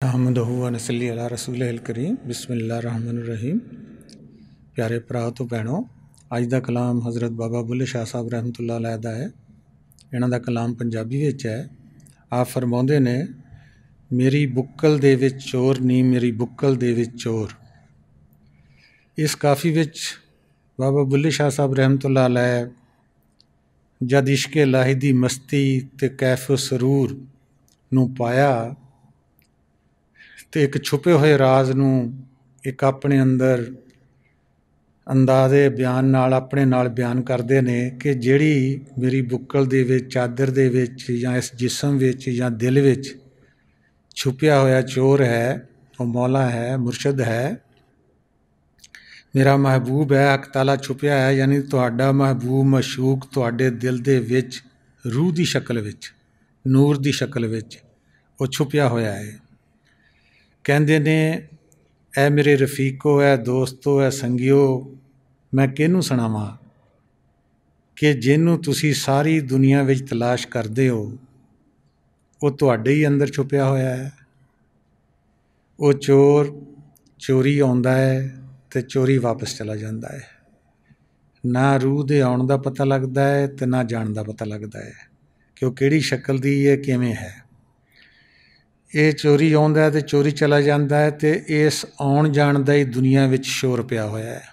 अहमदहू व नसल्ली अला रसूलिहिल करीम बिस्मिल्लाहिर्रहमानिर्रहीम। प्यारे भरा तो भैणों, अज का कलाम हज़रत बाबा बुल्ले शाह साहब रहमतुल्लाह अलैह दा है। इन्हां दा कलाम पंजाबी विच है। आप फरमाउंदे ने, मेरी बुक्कल दे विच चोर नी, मेरी बुक्कल दे विच चोर। इस काफ़ी विच बाबा बुल्ले शाह साहब रहमतुल्लाह अलैह जद इश्के लाही दी मस्ती ते कैफ सरूर नूं पाया तो एक छुपे हुए राज नूं एक अपने अंदर अंदाजे बयान नाल अपने नाल बयान करते ने कि जिहड़ी मेरी बुक्कल दे विच, चादर दे विच जां इस जिस्म विच जां दिल विच छुपिया होया चोर है, वो मौला है, मुर्शद है, मेरा महबूब है, हक ताला छुपिया है। यानी तुहाडा महबूब मशूक तुहाडे दिल दे विच रूह दी शक्ल विच, नूर दी शक्ल विच वो छुपिया होया है। कहंदे ने, ऐ मेरे रफीको, है दोस्तों, है संगियो, मैं किहनूं सुणावां कि जिन्नूं तुसीं सारी दुनिया विच तलाश करदे हो वो तुहाडे ही अंदर छुपिया होया है। वो चोर चोरी आउंदा है ते चोरी वापस चला जाता है। ना रूह दे आउण दा पता लगदा है ते ना जाण दा पता लगदा है कि वो किहड़ी शक्ल दी है, किवें है। ये चोरी आउंदा है ते चोरी चला जाता है ते इस आउण जाण दा ही दुनिया विच शोर पिया होया है।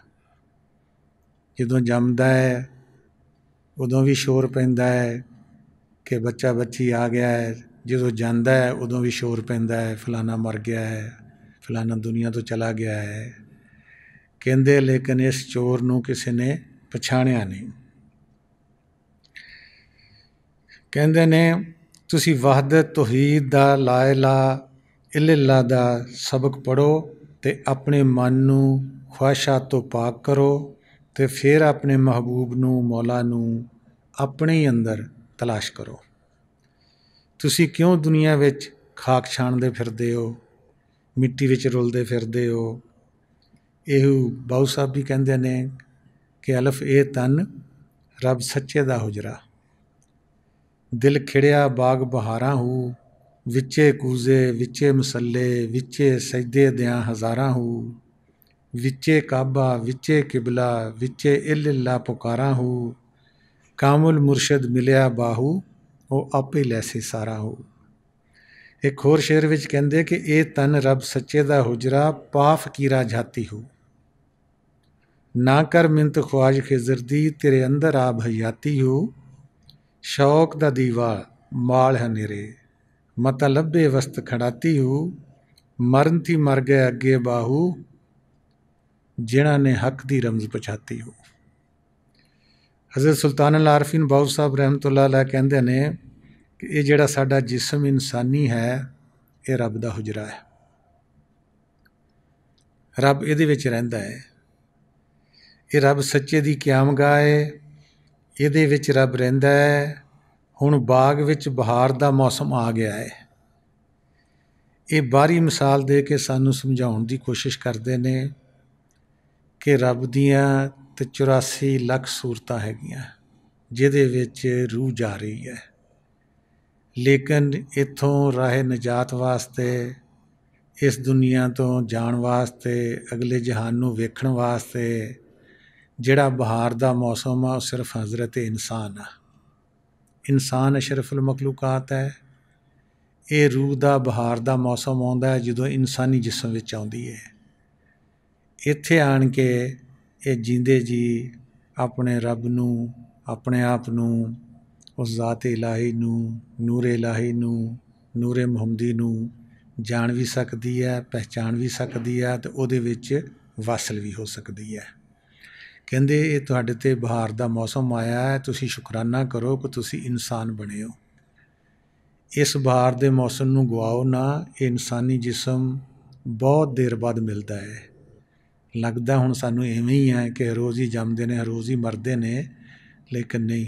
जदों जमदा है उदों भी शोर पैंदा है कि बच्चा बच्ची आ गया है, जदों जांदा है उदों भी शोर पैंदा है, फलाना मर गया है, फलाना दुनिया तो चला गया है। कहंदे लेकिन इस चोर नूं किसी ने पछाणिया नहीं। कहंदे ने, तुसी वहदत तौहीद दा, ला इलाहा इल्लल्लाह दा सबक पढ़ो ते अपने मन नूं ख्वाहिशात तो पाक करो ते फिर अपने महबूब नूं, मौला नूं अपने ही अंदर तलाश करो। तुसी क्यों दुनिया विच खाक छाणदे फिरदे हो, मिट्टी विच रुलदे फिरदे हो। ਇਹੋ ਬਾਊ ਸਾਹਿਬ भी कहते ने कि अलफ ए तन रब सच्चे दा हुजरा, दिल खिड़िया बाग बहारा हू, विचे कूजे विचे मसले, विचे सजदे दियां हज़ारां हू, विचे काबा विचे किबला, विचे इल्लल्लाह पुकारा हू, कामुल मुर्शद मिलिया बाहू, वो आपे लैसे सारा हू। एक होर शेर विच कहंदे कि ए तन रब सच्चे दा हुजरा, पा फकीरा जाती हू, ना कर मिंत ख्वाज खिजर दी, तेरे अंदर आप हयाती हो। शौक दा दीवा माल है नेरे, मता लब्बे वस्त खड़ाती हो, मरन थी मर गए अगे बाहू, जिन्हां ने हक दी रमज पछाती हो। हज़रत सुल्तान अल आरफीन बाऊ साहब रहमतुल्लाह अलैह कहंदे ने कि ये जिहड़ा साडा जिस्म इंसानी है, ये रब दा हुजरा है। रब इहदे विच रहिंदा है। ये रब सच्चे दी क्यामगाह है, इहदे विच रब रहिंदा है। हुण बाग विच बहार दा मौसम आ गया है। ये बाहरी मिसाल दे के सानू समझाउण दी कोशिश करदे ने कि रब दियां ते 84 लख सूरतां हैगियां जिहदे विच रूह जा रही है। लेकिन इत्थों राहे नजात वास्ते, इस दुनिया तो जाण वास्ते, अगले जहान नूं वेखण वास्ते जिहड़ा बहार दा मौसम आ, सिर्फ हज़रत इंसान आ। इंसान अशरफुल मखलूकात है। ये रूह दा बहार दा मौसम आउंदा है जदों इंसानी जिस्म विच आउंदी है। इत्थे आण के ये जींदे जी अपने रब नूं, अपने आप नूं, उस ज़ात इलाही नूं, नूर इलाही नूं, नूरे मुहम्मदी नूं जाण भी सकदी है, पहचान भी सकदी है ते उहदे विच वासल भी हो सकदी है। कहंदे ये तुहाडे ते बहार दा मौसम आया है, तुसी शुकराना करो कि तुसी इंसान बने हो। इस बहार दे मौसम नूं गवाओ ना। ये इंसानी जिस्म बहुत देर बाद मिलदा है। लगदा हुण सानू इवें ही है कि रोज़ ही जमदे ने, रोज़ ही मरदे ने, लेकिन नहीं।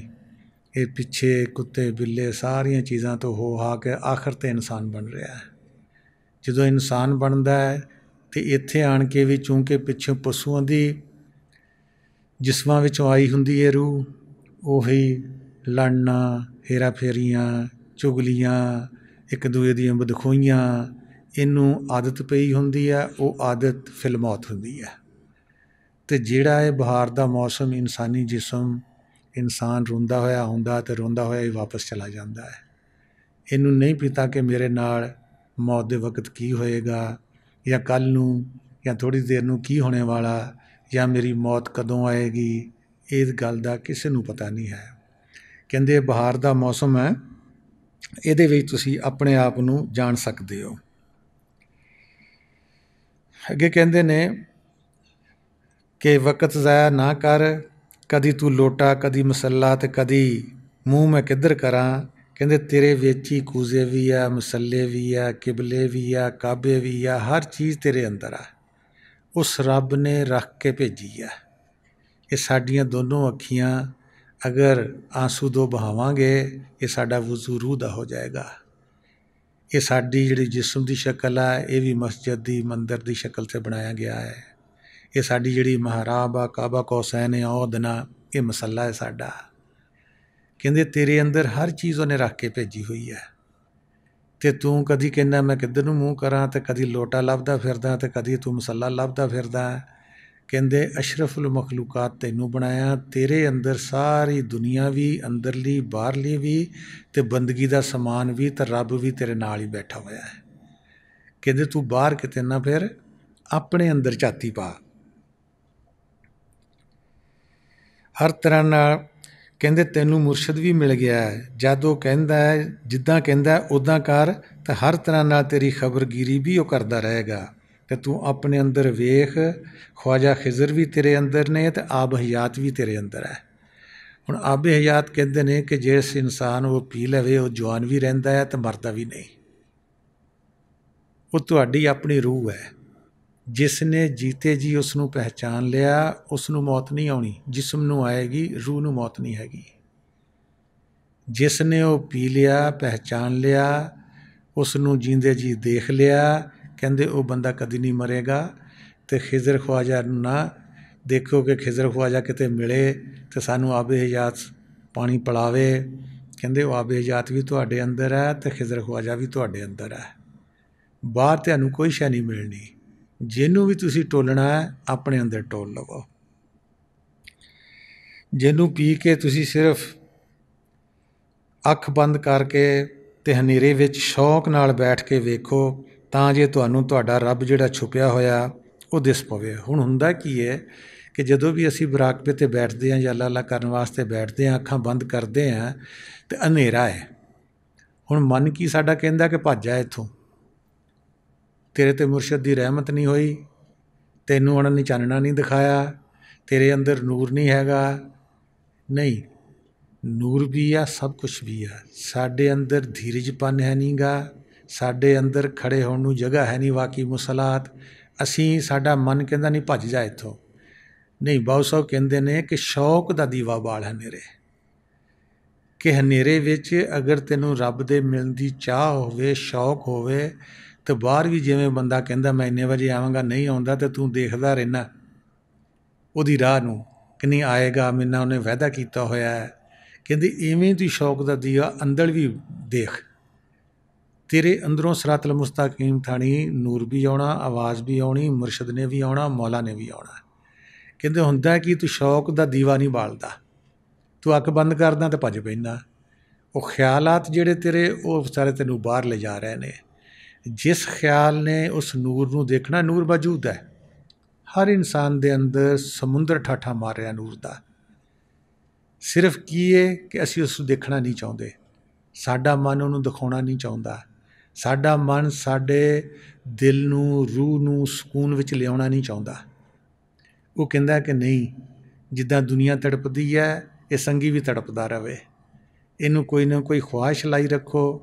ये पिछे कुत्ते बिल्ले सारियां चीज़ां तो हो हा के आखिर ते इंसान बन रहा है। जदों इंसान बनदा है तो इत्थे आण के भी चूंकि पिछों पशुओं दी जिस्मां विचों आई हुंदी है रूह, उही लड़ना, हेरा फेरियां, चुगलियां, एक दूए दियां बदखोइयां, ਇਹਨੂੰ ਆਦਤ ਪਈ ਹੁੰਦੀ ਹੈ, ਉਹ ਆਦਤ ਫਿਰ ਮੌਤ ਹੁੰਦੀ ਹੈ। ਅਤੇ ਜਿਹੜਾ ਇਹ ਬਹਾਰ ਦਾ ਮੌਸਮ ਇਨਸਾਨੀ ਜਿਸਮ, ਇਨਸਾਨ ਰੋਂਦਾ ਹੋਇਆ ਆਉਂਦਾ ਅਤੇ ਰੋਂਦਾ ਹੋਇਆ ਹੀ ਵਾਪਸ ਚਲਾ ਜਾਂਦਾ ਹੈ। ਇਹਨੂੰ ਨਹੀਂ ਪਤਾ ਕਿ ਮੇਰੇ ਨਾਲ ਮੌਤ ਦੇ ਵਕਤ ਕੀ ਹੋਏਗਾ, ਜਾਂ ਕੱਲ੍ਹ ਨੂੰ ਜਾਂ ਥੋੜ੍ਹੀ ਦੇਰ ਨੂੰ ਕੀ ਹੋਣੇ ਵਾਲਾ, ਜਾਂ ਮੇਰੀ ਮੌਤ ਕਦੋਂ ਆਏਗੀ। ਇਸ ਗੱਲ ਦਾ ਕਿਸੇ ਨੂੰ ਪਤਾ ਨਹੀਂ ਹੈ। ਕਹਿੰਦੇ ਬਹਾਰ ਦਾ ਮੌਸਮ ਹੈ, ਇਹਦੇ ਵਿੱਚ ਤੁਸੀਂ ਆਪਣੇ ਆਪ ਨੂੰ ਜਾਣ ਸਕਦੇ ਹੋ। ਅੱਗੇ ਕਹਿੰਦੇ ਨੇ ਕਿ ਵਕਤ ਜ਼ਾਇਆ ਨਾ ਕਰ, ਕਦੀ ਤੂੰ ਲੋਟਾ, ਕਦੀ ਮਸੱਲਾ ਅਤੇ ਕਦੀ ਮੂੰਹ ਮੈਂ ਕਿੱਧਰ ਕਰਾਂ। ਕਹਿੰਦੇ ਤੇਰੇ ਵਿੱਚ ਹੀ ਕੂਜ਼ੇ ਵੀ ਆ, ਮਸੱਲੇ ਵੀ ਆ, ਕਿਬਲੇ ਵੀ ਆ, ਕਾਬੇ ਵੀ ਆ, ਹਰ ਚੀਜ਼ ਤੇਰੇ ਅੰਦਰ ਆ। ਉਸ ਰੱਬ ਨੇ ਰੱਖ ਕੇ ਭੇਜੀ ਆ। ਇਹ ਸਾਡੀਆਂ ਦੋਨੋਂ ਅੱਖੀਆਂ ਅਗਰ ਆਂਸੂ ਦੋ ਬਹਾਵਾਂਗੇ, ਇਹ ਸਾਡਾ ਵਜ਼ੂ ਰੂਹ ਦਾ ਹੋ ਜਾਏਗਾ। ਇਹ ਸਾਡੀ ਜਿਹੜੀ ਜਿਸਮ ਦੀ ਸ਼ਕਲ ਆ, ਇਹ ਵੀ ਮਸਜਿਦ ਦੀ ਮੰਦਰ ਦੀ ਸ਼ਕਲ 'ਤੇ ਬਣਾਇਆ ਗਿਆ ਹੈ। ਇਹ ਸਾਡੀ ਜਿਹੜੀ ਮਹਰਾਬ ਆ, ਕਾਬਾ ਕੌਸੈਨ ਆ, ਉਹ ਅਦਨਾ, ਇਹ ਮਸੱਲਾ ਹੈ ਸਾਡਾ। ਕਹਿੰਦੇ ਤੇਰੇ ਅੰਦਰ ਹਰ ਚੀਜ਼ ਉਹਨੇ ਰੱਖ ਕੇ ਭੇਜੀ ਹੋਈ ਹੈ, ਅਤੇ ਤੂੰ ਕਦੀ ਕਹਿੰਦਾ ਮੈਂ ਕਿੱਧਰ ਨੂੰ ਮੂੰਹ ਕਰਾਂ, ਅਤੇ ਕਦੀ ਲੋਟਾ ਲੱਭਦਾ ਫਿਰਦਾ, ਅਤੇ ਕਦੀ ਤੂੰ ਮਸੱਲਾ ਲੱਭਦਾ ਫਿਰਦਾ। ਕਹਿੰਦੇ ਅਸ਼ਰਫੁਲ ਮਖਲੂਕਾਤ ਤੈਨੂੰ ਬਣਾਇਆ, ਤੇਰੇ ਅੰਦਰ ਸਾਰੀ ਦੁਨੀਆ ਵੀ, ਅੰਦਰਲੀ ਬਾਹਰਲੀ ਵੀ, ਅਤੇ ਬੰਦਗੀ ਦਾ ਸਮਾਨ ਵੀ, ਅਤੇ ਰੱਬ ਵੀ ਤੇਰੇ ਨਾਲ ਹੀ ਬੈਠਾ ਹੋਇਆ ਹੈ। ਕਹਿੰਦੇ ਤੂੰ ਬਾਹਰ ਕਿਤੇ ਨਾ ਫਿਰ, ਆਪਣੇ ਅੰਦਰ ਝਾਤੀ ਪਾ। ਹਰ ਤਰ੍ਹਾਂ ਨਾਲ ਕਹਿੰਦੇ ਤੈਨੂੰ ਮੁਰਸ਼ਦ ਵੀ ਮਿਲ ਗਿਆ ਹੈ। ਜਦ ਉਹ ਕਹਿੰਦਾ ਹੈ, ਜਿੱਦਾਂ ਕਹਿੰਦਾ ਉੱਦਾਂ ਕਰ, ਤਾਂ ਹਰ ਤਰ੍ਹਾਂ ਨਾਲ ਤੇਰੀ ਖਬਰਗੀਰੀ ਵੀ ਉਹ ਕਰਦਾ ਰਹੇਗਾ। ਅਤੇ ਤੂੰ ਆਪਣੇ ਅੰਦਰ ਵੇਖ, ਖਵਾਜਾ ਖਿਜ਼ਰ ਵੀ ਤੇਰੇ ਅੰਦਰ ਨੇ, ਅਤੇ ਆਬ ਹਯਾਤ ਵੀ ਤੇਰੇ ਅੰਦਰ ਹੈ। ਹੁਣ ਆਬ ਹਯਾਤ ਕਹਿੰਦੇ ਨੇ ਕਿ ਜਿਸ ਇਨਸਾਨ ਉਹ ਪੀ ਲਵੇ, ਉਹ ਜਵਾਨ ਵੀ ਰਹਿੰਦਾ ਹੈ ਅਤੇ ਮਰਦਾ ਵੀ ਨਹੀਂ। ਉਹ ਤੁਹਾਡੀ ਆਪਣੀ ਰੂਹ ਹੈ। ਜਿਸ ਨੇ ਜੀਤੇ ਜੀ ਉਸ ਨੂੰ ਪਹਿਚਾਨ ਲਿਆ, ਉਸ ਨੂੰ ਮੌਤ ਨਹੀਂ ਆਉਣੀ। ਜਿਸਮ ਨੂੰ ਆਏਗੀ, ਰੂਹ ਨੂੰ ਮੌਤ ਨਹੀਂ ਹੈਗੀ। ਜਿਸ ਨੇ ਉਹ ਪੀ ਲਿਆ, ਪਹਿਚਾਨ ਲਿਆ, ਉਸ ਨੂੰ ਜੀਂਦੇ ਜੀ ਦੇਖ ਲਿਆ, ਕਹਿੰਦੇ ਉਹ ਬੰਦਾ ਕਦੀ ਨਹੀਂ ਮਰੇਗਾ। ਅਤੇ ਖਿਜ਼ਰ ਖਵਾਜਾ ਨੂੰ ਨਾ ਦੇਖੋ ਕਿ ਖਿਜ਼ਰ ਖਵਾਜਾ ਕਿਤੇ ਮਿਲੇ ਅਤੇ ਸਾਨੂੰ ਆਬ ਹਯਾਤ ਪਾਣੀ ਪਿਲਾਵੇ। ਕਹਿੰਦੇ ਉਹ ਆਬ ਹਯਾਤ ਵੀ ਤੁਹਾਡੇ ਅੰਦਰ ਹੈ, ਅਤੇ ਖਿਜ਼ਰ ਖਵਾਜਾ ਵੀ ਤੁਹਾਡੇ ਅੰਦਰ ਹੈ। ਬਾਹਰ ਤੁਹਾਨੂੰ ਕੋਈ ਸ਼ੈ ਨਹੀਂ ਮਿਲਣੀ। ਜਿਹਨੂੰ ਵੀ ਤੁਸੀਂ ਟੋਲਣਾ ਹੈ, ਆਪਣੇ ਅੰਦਰ ਟੋਲ ਲਵੋ। ਜਿਹਨੂੰ ਪੀ ਕੇ ਤੁਸੀਂ ਸਿਰਫ ਅੱਖ ਬੰਦ ਕਰਕੇ ਅਤੇ ਹਨੇਰੇ ਵਿੱਚ ਸ਼ੌਕ ਨਾਲ ਬੈਠ ਕੇ ਵੇਖੋ, ਤਾਂ ਜੇ ਤੁਹਾਨੂੰ ਤੁਹਾਡਾ ਰੱਬ ਜਿਹੜਾ ਛੁਪਿਆ ਹੋਇਆ ਉਹ ਦਿਸ ਪਵੇ। ਹੁਣ ਹੁੰਦਾ ਕੀ ਹੈ ਕਿ ਜਦੋਂ ਵੀ ਅਸੀਂ ਬਰਾਕਬੇ 'ਤੇ ਬੈਠਦੇ ਹਾਂ ਜਾਂ ਅੱਲਾ ਅੱਲਾ ਕਰਨ ਵਾਸਤੇ ਬੈਠਦੇ ਹਾਂ, ਅੱਖਾਂ ਬੰਦ ਕਰਦੇ ਹਾਂ ਅਤੇ ਹਨੇਰਾ ਹੈ। ਹੁਣ ਮਨ ਕੀ ਸਾਡਾ ਕਹਿੰਦਾ ਕਿ ਭੱਜ ਜਾ ਇੱਥੋਂ, ਤੇਰੇ 'ਤੇ ਮੁਰਸ਼ਦ ਦੀ ਰਹਿਮਤ ਨਹੀਂ ਹੋਈ, ਤੈਨੂੰ ਉਹਨਾਂ ਨੇ ਚਾਨਣਾ ਨਹੀਂ ਦਿਖਾਇਆ, ਤੇਰੇ ਅੰਦਰ ਨੂਰ ਨਹੀਂ ਹੈਗਾ। ਨਹੀਂ, ਨੂਰ ਵੀ ਆ, ਸਭ ਕੁਛ ਵੀ ਆ। ਸਾਡੇ ਅੰਦਰ ਧੀਰਜਪਨ ਹੈ ਨਹੀਂ ਗਾ, ਸਾਡੇ ਅੰਦਰ ਖੜੇ ਹੋਣ ਨੂੰ ਜਗ੍ਹਾ ਹੈ ਨਹੀਂ। ਵਾਕਈ ਮੁਸਲਾਤ ਅਸੀਂ, ਸਾਡਾ ਮਨ ਕਹਿੰਦਾ ਨਹੀਂ ਭੱਜ ਜਾ ਇੱਥੋਂ। ਨਹੀਂ, ਬਾਊ ਸਾਹਿਬ ਕਹਿੰਦੇ ਨੇ ਕਿ ਸ਼ੌਕ ਦਾ ਦੀਵਾ ਬਾਲ ਹਨੇਰੇ, ਕਿ ਹਨੇਰੇ ਵਿੱਚ ਅਗਰ ਤੈਨੂੰ ਰੱਬ ਦੇ ਮਿਲਣ ਦੀ ਚਾਹ ਹੋਵੇ, ਸ਼ੌਕ ਹੋਵੇ, ਅਤੇ ਬਾਹਰ ਵੀ ਜਿਵੇਂ ਬੰਦਾ ਕਹਿੰਦਾ ਮੈਂ ਇੰਨੇ ਵਜੇ ਆਵਾਂਗਾ, ਨਹੀਂ ਆਉਂਦਾ, ਅਤੇ ਤੂੰ ਦੇਖਦਾ ਰਹਿਣਾ ਉਹਦੀ ਰਾਹ ਨੂੰ ਕਿ ਨਹੀਂ ਆਏਗਾ, ਮੇਰੇ ਨਾਲ ਉਹਨੇ ਵਾਅਦਾ ਕੀਤਾ ਹੋਇਆ ਹੈ। ਕਹਿੰਦੇ ਇਵੇਂ ਦੀ ਸ਼ੌਕ ਦਾ ਦੀਵਾ ਅੰਦਰ ਵੀ ਦੇਖ, ਤੇਰੇ ਅੰਦਰੋਂ ਸਿਰਾਤਲ ਮੁਸਤਕੀਮ ਥਾਣੀ ਨੂਰ ਵੀ ਆਉਣਾ, ਆਵਾਜ਼ ਵੀ ਆਉਣੀ, ਮੁਰਸ਼ਦ ਨੇ ਵੀ ਆਉਣਾ, ਮੌਲਾ ਨੇ ਵੀ ਆਉਣਾ। ਕਹਿੰਦੇ ਹੁੰਦਾ ਕਿ ਤੂੰ ਸ਼ੌਕ ਦਾ ਦੀਵਾ ਨਹੀਂ ਬਾਲਦਾ, ਤੂੰ ਅੱਖ ਬੰਦ ਕਰਦਾ ਅਤੇ ਭੱਜ ਪੈਂਦਾ। ਉਹ ਖਿਆਲਾਤ ਜਿਹੜੇ ਤੇਰੇ, ਉਹ ਵਿਚਾਰੇ ਤੈਨੂੰ ਬਾਹਰ ਲਿਜਾ ਰਹੇ ਨੇ। ਜਿਸ ਖਿਆਲ ਨੇ ਉਸ ਨੂਰ ਨੂੰ ਦੇਖਣਾ, ਨੂਰ ਮੌਜੂਦ ਹੈ ਹਰ ਇਨਸਾਨ ਦੇ ਅੰਦਰ, ਸਮੁੰਦਰ ਠਾਠਾ ਮਾਰ ਰਿਹਾ ਨੂਰ ਦਾ। ਸਿਰਫ ਕੀ ਹੈ ਕਿ ਅਸੀਂ ਉਸ ਨੂੰ ਦੇਖਣਾ ਨਹੀਂ ਚਾਹੁੰਦੇ, ਸਾਡਾ ਮਨ ਉਹਨੂੰ ਦਿਖਾਉਣਾ ਨਹੀਂ ਚਾਹੁੰਦਾ। ਸਾਡਾ ਮਨ ਸਾਡੇ ਦਿਲ ਨੂੰ, ਰੂਹ ਨੂੰ ਸਕੂਨ ਵਿੱਚ ਲਿਆਉਣਾ ਨਹੀਂ ਚਾਹੁੰਦਾ। ਉਹ ਕਹਿੰਦਾ ਕਿ ਨਹੀਂ, ਜਿੱਦਾਂ ਦੁਨੀਆ ਤੜਪਦੀ ਹੈ, ਇਹ ਸੰਗੀ ਵੀ ਤੜਪਦਾ ਰਹੇ। ਇਹਨੂੰ ਕੋਈ ਨਾ ਕੋਈ ਖੁਆਇਸ਼ ਲਾਈ ਰੱਖੋ,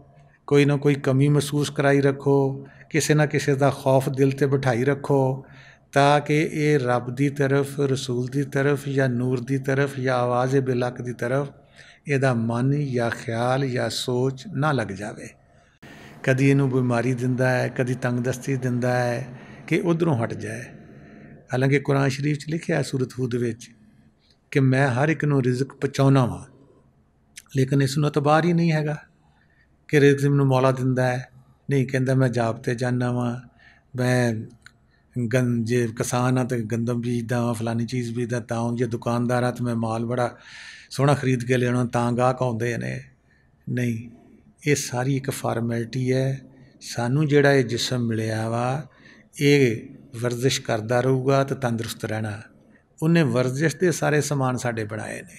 ਕੋਈ ਨਾ ਕੋਈ ਕਮੀ ਮਹਿਸੂਸ ਕਰਾਈ ਰੱਖੋ, ਕਿਸੇ ਨਾ ਕਿਸੇ ਦਾ ਖੌਫ ਦਿਲ 'ਤੇ ਬਿਠਾਈ ਰੱਖੋ, ਤਾਂ ਕਿ ਇਹ ਰੱਬ ਦੀ ਤਰਫ, ਰਸੂਲ ਦੀ ਤਰਫ, ਜਾਂ ਨੂਰ ਦੀ ਤਰਫ, ਜਾਂ ਆਵਾਜ਼ ਬਿਲਕ ਦੀ ਤਰਫ ਇਹਦਾ ਮਨ ਜਾਂ ਖਿਆਲ ਜਾਂ ਸੋਚ ਨਾ ਲੱਗ ਜਾਵੇ। ਕਦੀ ਇਹਨੂੰ ਬਿਮਾਰੀ ਦਿੰਦਾ ਹੈ, ਕਦੀ ਤੰਗਦਸਤੀ ਦਿੰਦਾ ਹੈ ਕਿ ਉੱਧਰੋਂ ਹਟ ਜਾਏ। ਹਾਲਾਂਕਿ ਕੁਰਾਨ ਸ਼ਰੀਫ 'ਚ ਲਿਖਿਆ ਸੂਰਤ ਹੂਦ ਵਿੱਚ ਕਿ ਮੈਂ ਹਰ ਇੱਕ ਨੂੰ ਰਿਜ਼ਕ ਪਹੁੰਚਾਉਣਾ ਵਾਂ, ਲੇਕਿਨ ਇਸ ਨੂੰ ਇਤਬਾਰ ਹੀ ਨਹੀਂ ਹੈਗਾ ਕਿ ਰਿਜ਼ਕ ਮੈਨੂੰ ਮੌਲਾ ਦਿੰਦਾ ਹੈ। नहीं कहता मैं जाप ते जाना वा, मैं जे किसान हाँ तो गंदम बीजदा वा, फलानी चीज़ बीजदा तां, जे दुकानदार हाँ तो मैं माल बड़ा सोहना खरीद के लिया तां गाहक आउंदे ने। नहीं, ये सारी एक फार्मैलिटी है। सानू जिहड़ा ये जिसम मिलिया वा, ये वर्जिश करदा रहूगा तो तंदुरुस्त रहना। उन्हें वर्जिश के सारे समान साडे बनाए ने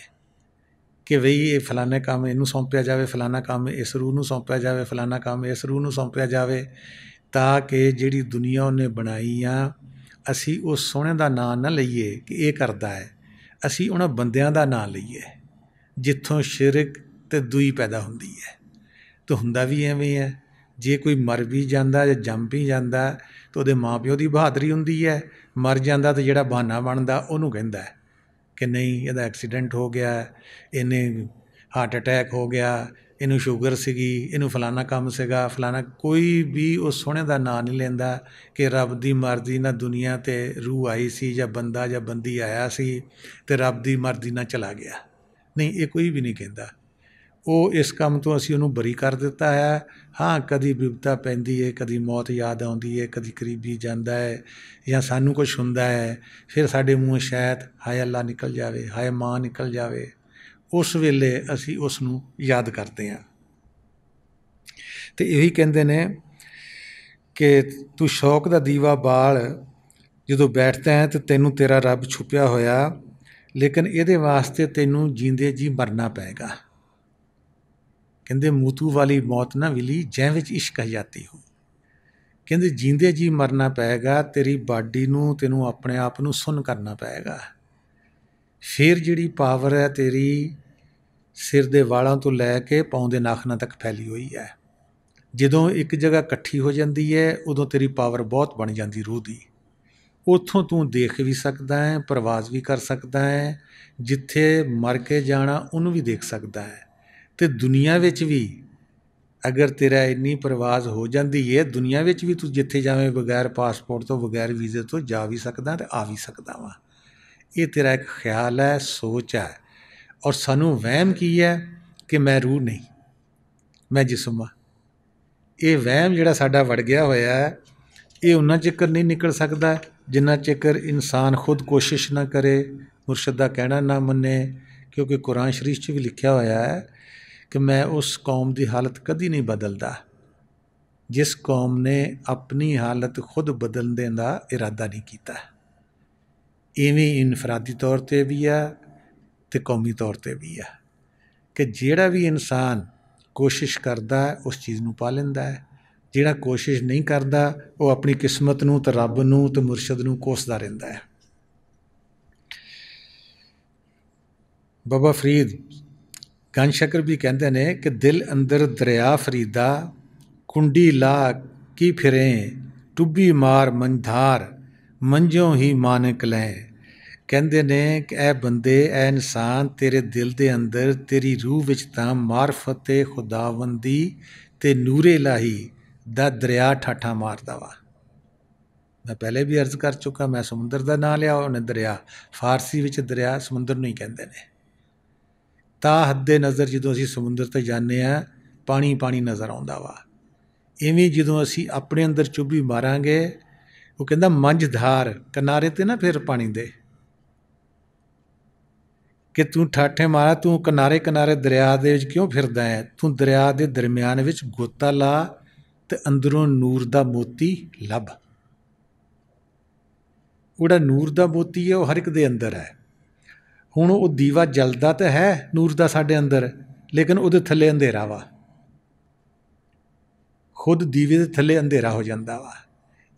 कि बई ये फलाने काम इनू सौंपिया जाए, फलाना काम इस रूह नूं सौंपिया जाए, फलाना काम इस रूह नूं सौंपिया जाए, ताकि जिहड़ी दुनिया उन्हें बनाई आ असी उस सोहणे दा नां ना लईए कि ये करदा है, असी उन्हां बंदियां दा नां लईए जित्थों शिरक ते दुई पैदा हुंदी है। तो हुंदा भी एवें है, जे कोई मर भी जांदा ਜਾਂ जम भी जांदा तो ਉਹਦੇ ਮਾਂ ਪਿਓ ਦੀ ਬਹਾਦਰੀ ਹੁੰਦੀ ਹੈ, ਮਰ ਜਾਂਦਾ ਤਾਂ ਜਿਹੜਾ ਬਹਾਨਾ ਬਣਦਾ ਉਹਨੂੰ ਕਹਿੰਦਾ ਕਿ ਨਹੀਂ ਇਹਦਾ ਐਕਸੀਡੈਂਟ ਹੋ ਗਿਆ, ਇਹਨੇ ਹਾਰਟ ਅਟੈਕ ਹੋ ਗਿਆ, ਇਹਨੂੰ ਸ਼ੂਗਰ ਸੀਗੀ, ਇਹਨੂੰ ਫਲਾਣਾ ਕੰਮ ਸੀਗਾ, ਫਲਾਣਾ। ਕੋਈ ਵੀ ਉਸ ਸੋਹਣੇ ਦਾ ਨਾਂ ਨਹੀਂ ਲੈਂਦਾ ਕਿ ਰੱਬ ਦੀ ਮਰਜ਼ੀ ਨਾਲ ਦੁਨੀਆ 'ਤੇ ਰੂਹ ਆਈ ਸੀ ਜਾਂ ਬੰਦਾ ਜਾਂ ਬੰਦੀ ਆਇਆ ਸੀ ਅਤੇ ਰੱਬ ਦੀ ਮਰਜ਼ੀ ਨਾਲ ਚਲਾ ਗਿਆ। ਨਹੀਂ, ਇਹ ਕੋਈ ਵੀ ਨਹੀਂ ਕਹਿੰਦਾ। ਉਹ ਇਸ ਕੰਮ ਤੋਂ ਅਸੀਂ ਉਹਨੂੰ ਬਰੀ ਕਰ ਦਿੱਤਾ ਹੈ। ਹਾਂ, ਕਦੀ ਬਿਪਤਾ ਪੈਂਦੀ ਹੈ, ਕਦੀ ਮੌਤ ਯਾਦ ਆਉਂਦੀ ਹੈ, ਕਦੀ ਕਰੀਬੀ ਜਾਂਦਾ ਹੈ ਜਾਂ ਸਾਨੂੰ ਕੁਛ ਹੁੰਦਾ ਹੈ, ਫਿਰ ਸਾਡੇ ਮੂੰਹੋਂ ਸ਼ਾਇਦ ਹਾਏ ਅੱਲਾ ਨਿਕਲ ਜਾਵੇ, ਹਾਏ ਮਾਂ ਨਿਕਲ ਜਾਵੇ। ਉਸ ਵੇਲੇ ਅਸੀਂ ਉਸ ਨੂੰ ਯਾਦ ਕਰਦੇ ਹਾਂ। ਅਤੇ ਇਹੀ ਕਹਿੰਦੇ ਨੇ ਕਿ ਤੂੰ ਸ਼ੌਕ ਦਾ ਦੀਵਾ ਬਾਲ ਜਦੋਂ ਬੈਠਦਾ ਹੈ ਤਾਂ ਤੈਨੂੰ ਤੇਰਾ ਰੱਬ ਛੁਪਿਆ ਹੋਇਆ, ਲੇਕਿਨ ਇਹਦੇ ਵਾਸਤੇ ਤੈਨੂੰ ਜੀਂਦੇ ਜੀ ਮਰਨਾ ਪਏਗਾ। ਕਹਿੰਦੇ ਮੂਤੂ ਵਾਲੀ ਮੌਤ ਨਾ ਮਿਲੀ ਜੈ ਵਿੱਚ ਇਸ਼ਕ ਹਯਾਤੀ ਹੋ। ਕਹਿੰਦੇ ਜੀਂਦੇ ਜੀ ਮਰਨਾ ਪਏਗਾ, ਤੇਰੀ ਬਾਡੀ ਨੂੰ ਤੈਨੂੰ ਆਪਣੇ ਆਪ ਨੂੰ ਸੁੰਨ ਕਰਨਾ ਪਏਗਾ। ਫਿਰ ਜਿਹੜੀ ਪਾਵਰ ਹੈ ਤੇਰੀ ਸਿਰ ਦੇ ਵਾਲਾਂ ਤੋਂ ਲੈ ਕੇ ਪਾਉਂ ਦੇ ਨਾਖਨਾਂ ਤੱਕ ਫੈਲੀ ਹੋਈ ਹੈ। ਜਦੋਂ ਇੱਕ ਜਗ੍ਹਾ ਇਕੱਠੀ ਹੋ ਜਾਂਦੀ ਹੈ ਉਦੋਂ ਤੇਰੀ ਪਾਵਰ ਬਹੁਤ ਬਣ ਜਾਂਦੀ ਰੂਹ ਦੀ। ਉੱਥੋਂ ਤੂੰ ਦੇਖ ਵੀ ਸਕਦਾ ਹੈ, ਪ੍ਰਵਾਜ਼ ਵੀ ਕਰ ਸਕਦਾ ਹੈ, ਜਿੱਥੇ ਮਰ ਕੇ ਜਾਣਾ ਉਹਨੂੰ ਵੀ ਦੇਖ ਸਕਦਾ ਹੈ। ਅਤੇ ਦੁਨੀਆ ਵਿੱਚ ਵੀ ਅਗਰ ਤੇਰਾ ਇੰਨੀ ਪ੍ਰਵਾਜ਼ ਹੋ ਜਾਂਦੀ ਹੈ, ਦੁਨੀਆ ਵਿੱਚ ਵੀ ਤੂੰ ਜਿੱਥੇ ਜਾਵੇਂ ਬਗੈਰ ਪਾਸਪੋਰਟ ਤੋਂ, ਬਗੈਰ ਵੀਜ਼ੇ ਤੋਂ ਜਾ ਵੀ ਸਕਦਾ ਅਤੇ ਆ ਵੀ ਸਕਦਾ ਵਾ। ਇਹ ਤੇਰਾ ਇੱਕ ਖਿਆਲ ਹੈ, ਸੋਚ ਹੈ। ਔਰ ਸਾਨੂੰ ਵਹਿਮ ਕੀ ਹੈ ਕਿ ਮੈਂ ਰੂਹ ਨਹੀਂ, ਮੈਂ ਜਿਸਮ ਹਾਂ। ਇਹ ਵਹਿਮ ਜਿਹੜਾ ਸਾਡਾ ਵੜ ਗਿਆ ਹੋਇਆ ਹੈ, ਇਹ ਉਨਾ ਚਿਰ ਨਹੀਂ ਨਿਕਲ ਸਕਦਾ ਜਿੰਨਾ ਚਿਰ ਇਨਸਾਨ ਖੁਦ ਕੋਸ਼ਿਸ਼ ਨਾ ਕਰੇ, ਮੁਰਸ਼ਦ ਦਾ ਕਹਿਣਾ ਨਾ ਮੰਨੇ। ਕਿਉਂਕਿ ਕੁਰਾਨ ਸ਼ਰੀਫ 'ਚ ਵੀ ਲਿਖਿਆ ਹੋਇਆ ਹੈ ਕਿ ਮੈਂ ਉਸ ਕੌਮ ਦੀ ਹਾਲਤ ਕਦੀ ਨਹੀਂ ਬਦਲਦਾ ਜਿਸ ਕੌਮ ਨੇ ਆਪਣੀ ਹਾਲਤ ਖੁਦ ਬਦਲਣ ਦਾ ਇਰਾਦਾ ਨਹੀਂ ਕੀਤਾ। ਇਵੇਂ ਇਨਫਰਾਦੀ ਤੌਰ 'ਤੇ ਵੀ ਆ ਅਤੇ ਕੌਮੀ ਤੌਰ 'ਤੇ ਵੀ ਆ ਕਿ ਜਿਹੜਾ ਵੀ ਇਨਸਾਨ ਕੋਸ਼ਿਸ਼ ਕਰਦਾ ਉਸ ਚੀਜ਼ ਨੂੰ ਪਾ ਲੈਂਦਾ ਹੈ। ਜਿਹੜਾ ਕੋਸ਼ਿਸ਼ ਨਹੀਂ ਕਰਦਾ ਉਹ ਆਪਣੀ ਕਿਸਮਤ ਨੂੰ ਅਤੇ ਰੱਬ ਨੂੰ ਅਤੇ ਮੁਰਸ਼ਦ ਨੂੰ ਕੋਸਦਾ ਰਹਿੰਦਾ ਹੈ। ਬਾਬਾ ਫਰੀਦ ਗੰਜ ਸ਼ਕਰ ਵੀ ਕਹਿੰਦੇ ਨੇ ਕਿ ਦਿਲ ਅੰਦਰ ਦਰਿਆ ਫਰੀਦਾ, ਕੁੰਡੀ ਲਾ ਕੀ ਫਿਰੇ, ਟੁੱਬੀ ਮਾਰ ਮੰਝਾਰ, ਮੰਝੋਂ ਹੀ ਮਾਨਕ ਲੈ। ਕਹਿੰਦੇ ਨੇ ਕਿ ਇਹ ਬੰਦੇ, ਇਹ ਇਨਸਾਨ, ਤੇਰੇ ਦਿਲ ਦੇ ਅੰਦਰ, ਤੇਰੀ ਰੂਹ ਵਿੱਚ ਤਾਂ ਮਾਰਫਤ ਖੁਦਾਵੰਦੀ ਅਤੇ ਨੂਰੇ ਇਲਾਹੀ ਦਾ ਦਰਿਆ ਠਾਠਾਂ ਮਾਰਦਾ ਵਾ। ਮੈਂ ਪਹਿਲੇ ਵੀ ਅਰਜ਼ ਕਰ ਚੁੱਕਾ, ਮੈਂ ਸਮੁੰਦਰ ਦਾ ਨਾਂ ਲਿਆ, ਉਹਨੇ ਦਰਿਆ। ਫਾਰਸੀ ਵਿੱਚ ਦਰਿਆ ਸਮੁੰਦਰ ਨੂੰ ਹੀ ਕਹਿੰਦੇ ਨੇ। ਤਾਂ ਹੱਦੇ ਨਜ਼ਰ ਜਦੋਂ ਅਸੀਂ ਸਮੁੰਦਰ 'ਤੇ ਜਾਂਦੇ ਹਾਂ, ਪਾਣੀ ਪਾਣੀ ਨਜ਼ਰ ਆਉਂਦਾ ਵਾ। ਇਵੇਂ ਜਦੋਂ ਅਸੀਂ ਆਪਣੇ ਅੰਦਰ ਚੁੱਭੀ ਮਾਰਾਂਗੇ, ਉਹ ਕਹਿੰਦਾ ਮੰਝਧਾਰ, ਕਿਨਾਰੇ 'ਤੇ ਨਾ ਫਿਰ ਪਾਣੀ ਦੇ ਕਿ ਤੂੰ ਠਾਠੇ ਮਾਰਾ, ਤੂੰ ਕਿਨਾਰੇ ਕਿਨਾਰੇ ਦਰਿਆ ਦੇ ਵਿੱਚ ਕਿਉਂ ਫਿਰਦਾ ਹੈ? ਤੂੰ ਦਰਿਆ ਦੇ ਦਰਮਿਆਨ ਵਿੱਚ ਗੋਤਾ ਲਾ ਅਤੇ ਅੰਦਰੋਂ ਨੂਰ ਦਾ ਮੋਤੀ ਲੱਭ। ਉਹ ਜਿਹੜਾ ਨੂਰ ਦਾ ਮੋਤੀ ਹੈ ਉਹ ਹਰ ਇੱਕ ਦੇ ਅੰਦਰ ਹੈ। ਹੁਣ ਉਹ ਦੀਵਾ ਜਲਦਾ ਤਾਂ ਹੈ ਨੂਰ ਦਾ ਸਾਡੇ ਅੰਦਰ, ਲੇਕਿਨ ਉਹਦੇ ਥੱਲੇ ਅੰਧੇਰਾ ਵਾ। ਖੁਦ ਦੀਵੇ ਦੇ ਥੱਲੇ ਅੰਧੇਰਾ ਹੋ ਜਾਂਦਾ ਵਾ।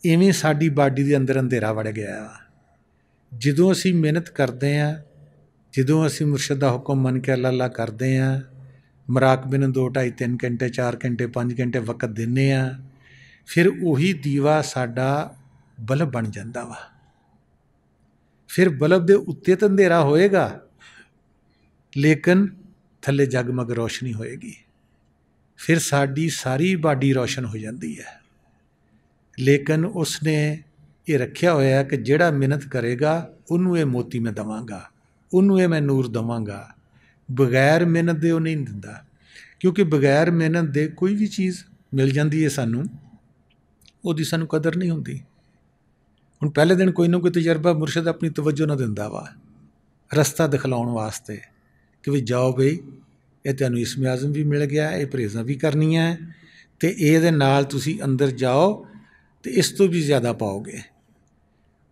ਇਵੇਂ ਸਾਡੀ ਬਾਡੀ ਦੇ ਅੰਦਰ ਅੰਧੇਰਾ ਵੜ ਗਿਆ ਵਾ। ਜਦੋਂ ਅਸੀਂ ਮਿਹਨਤ ਕਰਦੇ ਹਾਂ, ਜਦੋਂ ਅਸੀਂ ਮੁਰਸ਼ਦ ਦਾ ਹੁਕਮ ਮੰਨ ਕੇ ਅੱਲਾ ਅੱਲਾ ਕਰਦੇ ਹਾਂ, ਮੁਰਾਕਬੇ ਨੂੰ 2, 2.5, 3 ਘੰਟੇ, 4 ਘੰਟੇ, 5 ਘੰਟੇ ਵਕਤ ਦਿੰਦੇ ਹਾਂ, ਫਿਰ ਉਹੀ ਦੀਵਾ ਸਾਡਾ ਬਲਬ ਬਣ ਜਾਂਦਾ ਵਾ। ਫਿਰ ਬਲਬ ਦੇ ਉੱਤੇ ਤਾਂ ਅੰਧੇਰਾ ਹੋਏਗਾ, ਲੇਕਿਨ ਥੱਲੇ ਜਗਮਗ ਰੋਸ਼ਨੀ ਹੋਏਗੀ। ਫਿਰ ਸਾਡੀ ਸਾਰੀ ਬਾਡੀ ਰੋਸ਼ਨ ਹੋ ਜਾਂਦੀ ਹੈ। ਲੇਕਿਨ ਉਸਨੇ ਇਹ ਰੱਖਿਆ ਹੋਇਆ ਕਿ ਜਿਹੜਾ ਮਿਹਨਤ ਕਰੇਗਾ ਉਹਨੂੰ ਇਹ ਮੋਤੀ ਮੈਂ ਦੇਵਾਂਗਾ, ਉਹਨੂੰ ਇਹ ਮੈਂ ਨੂਰ ਦੇਵਾਂਗਾ। ਬਗੈਰ ਮਿਹਨਤ ਦੇ ਉਹ ਨਹੀਂ ਦਿੰਦਾ, ਕਿਉਂਕਿ ਬਗੈਰ ਮਿਹਨਤ ਦੇ ਕੋਈ ਵੀ ਚੀਜ਼ ਮਿਲ ਜਾਂਦੀ ਹੈ ਸਾਨੂੰ, ਉਹਦੀ ਸਾਨੂੰ ਕਦਰ ਨਹੀਂ ਹੁੰਦੀ। ਹੁਣ ਪਹਿਲੇ ਦਿਨ ਕੋਈ ਨਾ ਕੋਈ ਤਜਰਬਾ ਮੁਰਸ਼ਿਦ ਆਪਣੀ ਤਵੱਜੋ ਨਾ ਦਿੰਦਾ ਵਾ, ਰਸਤਾ ਦਿਖਲਾਉਣ ਵਾਸਤੇ ਕਿ ਵੀ ਜਾਓ ਬਈ, ਇਹ ਤੁਹਾਨੂੰ ਇਸਮ ਆਜ਼ਮ ਵੀ ਮਿਲ ਗਿਆ, ਇਹ ਪਰਹੇਜ਼ਾਂ ਵੀ ਕਰਨੀਆਂ ਅਤੇ ਇਹਦੇ ਨਾਲ ਤੁਸੀਂ ਅੰਦਰ ਜਾਓ ਅਤੇ ਇਸ ਤੋਂ ਵੀ ਜ਼ਿਆਦਾ ਪਾਓਗੇ।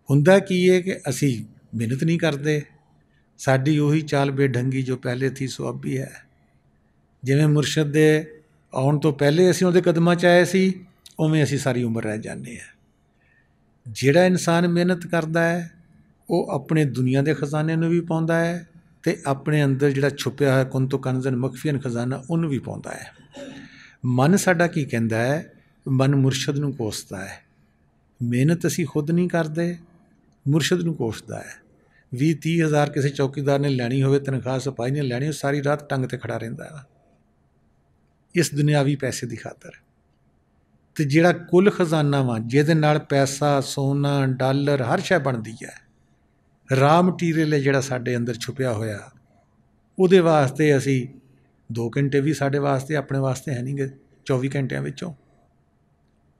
ਹੁੰਦਾ ਕੀ ਹੈ ਕਿ ਅਸੀਂ ਮਿਹਨਤ ਨਹੀਂ ਕਰਦੇ, ਸਾਡੀ ਉਹੀ ਚਾਲ ਬੇਢੰਗੀ ਜੋ ਪਹਿਲੇ ਥੀ ਸੋ ਅਬ ਵੀ ਹੈ। ਜਿਵੇਂ ਮੁਰਸ਼ਿਦ ਦੇ ਆਉਣ ਤੋਂ ਪਹਿਲੇ ਅਸੀਂ ਉਹਦੇ ਕਦਮਾਂ 'ਚ ਆਏ ਸੀ, ਉਵੇਂ ਅਸੀਂ ਸਾਰੀ ਉਮਰ ਰਹਿ ਜਾਂਦੇ ਹਾਂ। ਜਿਹੜਾ ਇਨਸਾਨ ਮਿਹਨਤ ਕਰਦਾ ਹੈ ਉਹ ਆਪਣੇ ਦੁਨੀਆ ਦੇ ਖਜ਼ਾਨੇ ਨੂੰ ਵੀ ਪਾਉਂਦਾ ਹੈ ਅਤੇ ਆਪਣੇ ਅੰਦਰ ਜਿਹੜਾ ਛੁਪਿਆ ਹੋਇਆ ਕੁੰਤੁ ਕੰਜ਼ਨ ਮਖਫੀਅਨ ਖਜ਼ਾਨਾ ਉਹਨੂੰ ਵੀ ਪਾਉਂਦਾ ਹੈ। ਮਨ ਸਾਡਾ ਕੀ ਕਹਿੰਦਾ ਹੈ? ਮਨ ਮੁਰਸ਼ਿਦ ਨੂੰ ਕੋਸਦਾ ਹੈ। ਮਿਹਨਤ ਅਸੀਂ ਖੁਦ ਨਹੀਂ ਕਰਦੇ, ਮੁਰਸ਼ਿਦ ਨੂੰ ਕੋਸਦਾ ਹੈ। 20-30 ਹਜ਼ਾਰ ਕਿਸੇ ਚੌਕੀਦਾਰ ਨੇ ਲੈਣੀ ਹੋਵੇ, ਤਨਖਾਹ ਸਿਪਾਹੀ ਨੇ ਲੈਣੀ, ਉਹ ਸਾਰੀ ਰਾਤ ਟੰਗ 'ਤੇ ਖੜ੍ਹਾ ਰਹਿੰਦਾ ਹੈ ਇਸ ਦੁਨਿਆਵੀ ਪੈਸੇ ਦੀ ਖਾਤਰ। ਅਤੇ ਜਿਹੜਾ ਕੁੱਲ ਖਜ਼ਾਨਾ ਵਾ, ਜਿਹਦੇ ਨਾਲ ਪੈਸਾ, ਸੋਨਾ, ਡਾਲਰ ਹਰ ਸ਼ੈ ਬਣਦੀ ਹੈ, ਰਾ ਮਟੀਰੀਅਲ ਹੈ ਜਿਹੜਾ ਸਾਡੇ ਅੰਦਰ ਛੁਪਿਆ ਹੋਇਆ, ਉਹਦੇ ਵਾਸਤੇ ਅਸੀਂ 2 ਘੰਟੇ ਵੀ ਸਾਡੇ ਵਾਸਤੇ ਆਪਣੇ ਵਾਸਤੇ ਹੈ ਨਹੀਂ ਗੇ 24 ਘੰਟਿਆਂ ਵਿੱਚੋਂ।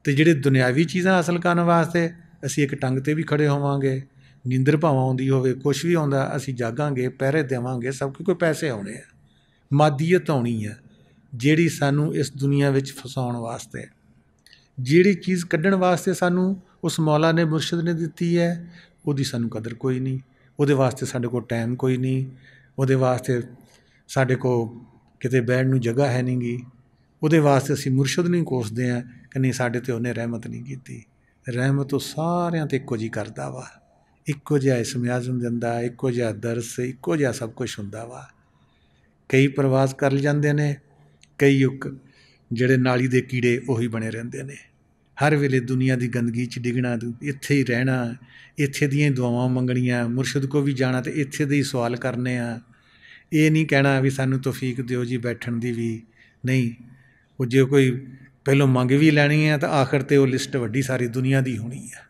ਅਤੇ ਜਿਹੜੇ ਦੁਨਿਆਵੀ ਚੀਜ਼ਾਂ ਹਾਸਲ ਕਰਨ ਵਾਸਤੇ ਅਸੀਂ ਇੱਕ ਟੰਗ 'ਤੇ ਵੀ ਖੜ੍ਹੇ ਹੋਵਾਂਗੇ, ਨੀਂਦਰ ਭਾਵੇਂ ਆਉਂਦੀ ਹੋਵੇ, ਕੁਛ ਵੀ ਆਉਂਦਾ, ਅਸੀਂ ਜਾਗਾਂਗੇ, ਪਹਿਰੇ ਦੇਵਾਂਗੇ, ਸਭ ਕਿਉਂਕਿ ਪੈਸੇ ਆਉਣੇ ਆ, ਮਾਦੀਅਤ ਆਉਣੀ ਆ ਜਿਹੜੀ ਸਾਨੂੰ ਇਸ ਦੁਨੀਆ ਵਿੱਚ ਫਸਾਉਣ ਵਾਸਤੇ। ਜਿਹੜੀ ਚੀਜ਼ ਕੱਢਣ ਵਾਸਤੇ ਸਾਨੂੰ ਉਸ ਮੌਲਾ ਨੇ, ਮੁਰਸ਼ਿਦ ਨੇ ਦਿੱਤੀ ਹੈ, ਉਹਦੀ ਸਾਨੂੰ ਕਦਰ ਕੋਈ ਨਹੀਂ, ਉਹਦੇ ਵਾਸਤੇ ਸਾਡੇ ਕੋਲ ਟਾਈਮ ਕੋਈ ਨਹੀਂ, ਉਹਦੇ ਵਾਸਤੇ ਸਾਡੇ ਕੋਲ ਕਿਤੇ ਬਹਿਣ ਨੂੰ ਜਗ੍ਹਾ ਹੈ ਨਹੀਂ ਗੀ, ਉਹਦੇ ਵਾਸਤੇ ਅਸੀਂ ਮੁਰਸ਼ਿਦ ਨੂੰ ਹੀ ਕੋਸਦੇ ਹਾਂ ਕਿ ਨਹੀਂ ਸਾਡੇ 'ਤੇ ਉਹਨੇ ਰਹਿਮਤ ਨਹੀਂ ਕੀਤੀ। ਰਹਿਮਤ ਉਹ ਸਾਰਿਆਂ 'ਤੇ ਇੱਕੋ ਜਿਹੀ ਕਰਦਾ ਵਾ, ਇੱਕੋ ਜਿਹਾ ਇਸਮ ਆਜ਼ਮ ਦਿੰਦਾ, ਇੱਕੋ ਜਿਹਾ ਦਰਸ, ਇੱਕੋ ਜਿਹਾ ਸਭ ਕੁਛ ਹੁੰਦਾ ਵਾ। ਕਈ ਪ੍ਰਵਾਸ ਕਰ ਜਾਂਦੇ ਨੇ, ਕਈ ਜਿਹੜੇ ਨਾਲੀ ਦੇ ਕੀੜੇ ਉਹੀ ਬਣੇ ਰਹਿੰਦੇ ਨੇ। ਹਰ ਵੇਲੇ ਦੁਨੀਆ ਦੀ ਗੰਦਗੀ 'ਚ ਡਿੱਗਣਾ, ਇੱਥੇ ਹੀ ਰਹਿਣਾ, ਇੱਥੇ ਦੀਆਂ ਹੀ ਦੁਆਵਾਂ ਮੰਗਣੀਆਂ, ਮੁਰਸ਼ਿਦ ਕੋ ਵੀ ਜਾਣਾ ਅਤੇ ਇੱਥੇ ਦੇ ਹੀ ਸਵਾਲ ਕਰਨੇ ਆ। ਇਹ ਨਹੀਂ ਕਹਿਣਾ ਵੀ ਸਾਨੂੰ ਤੌਫੀਕ ਦਿਓ ਜੀ ਬੈਠਣ ਦੀ ਵੀ, ਨਹੀਂ। ਉਹ ਜੇ ਕੋਈ ਪਹਿਲੋਂ ਮੰਗ ਵੀ ਲੈਣੀ ਹੈ ਤਾਂ ਆਖਰ 'ਤੇ ਉਹ ਲਿਸਟ ਵੱਡੀ ਸਾਰੀ ਦੁਨੀਆ ਦੀ ਹੋਣੀ ਆ।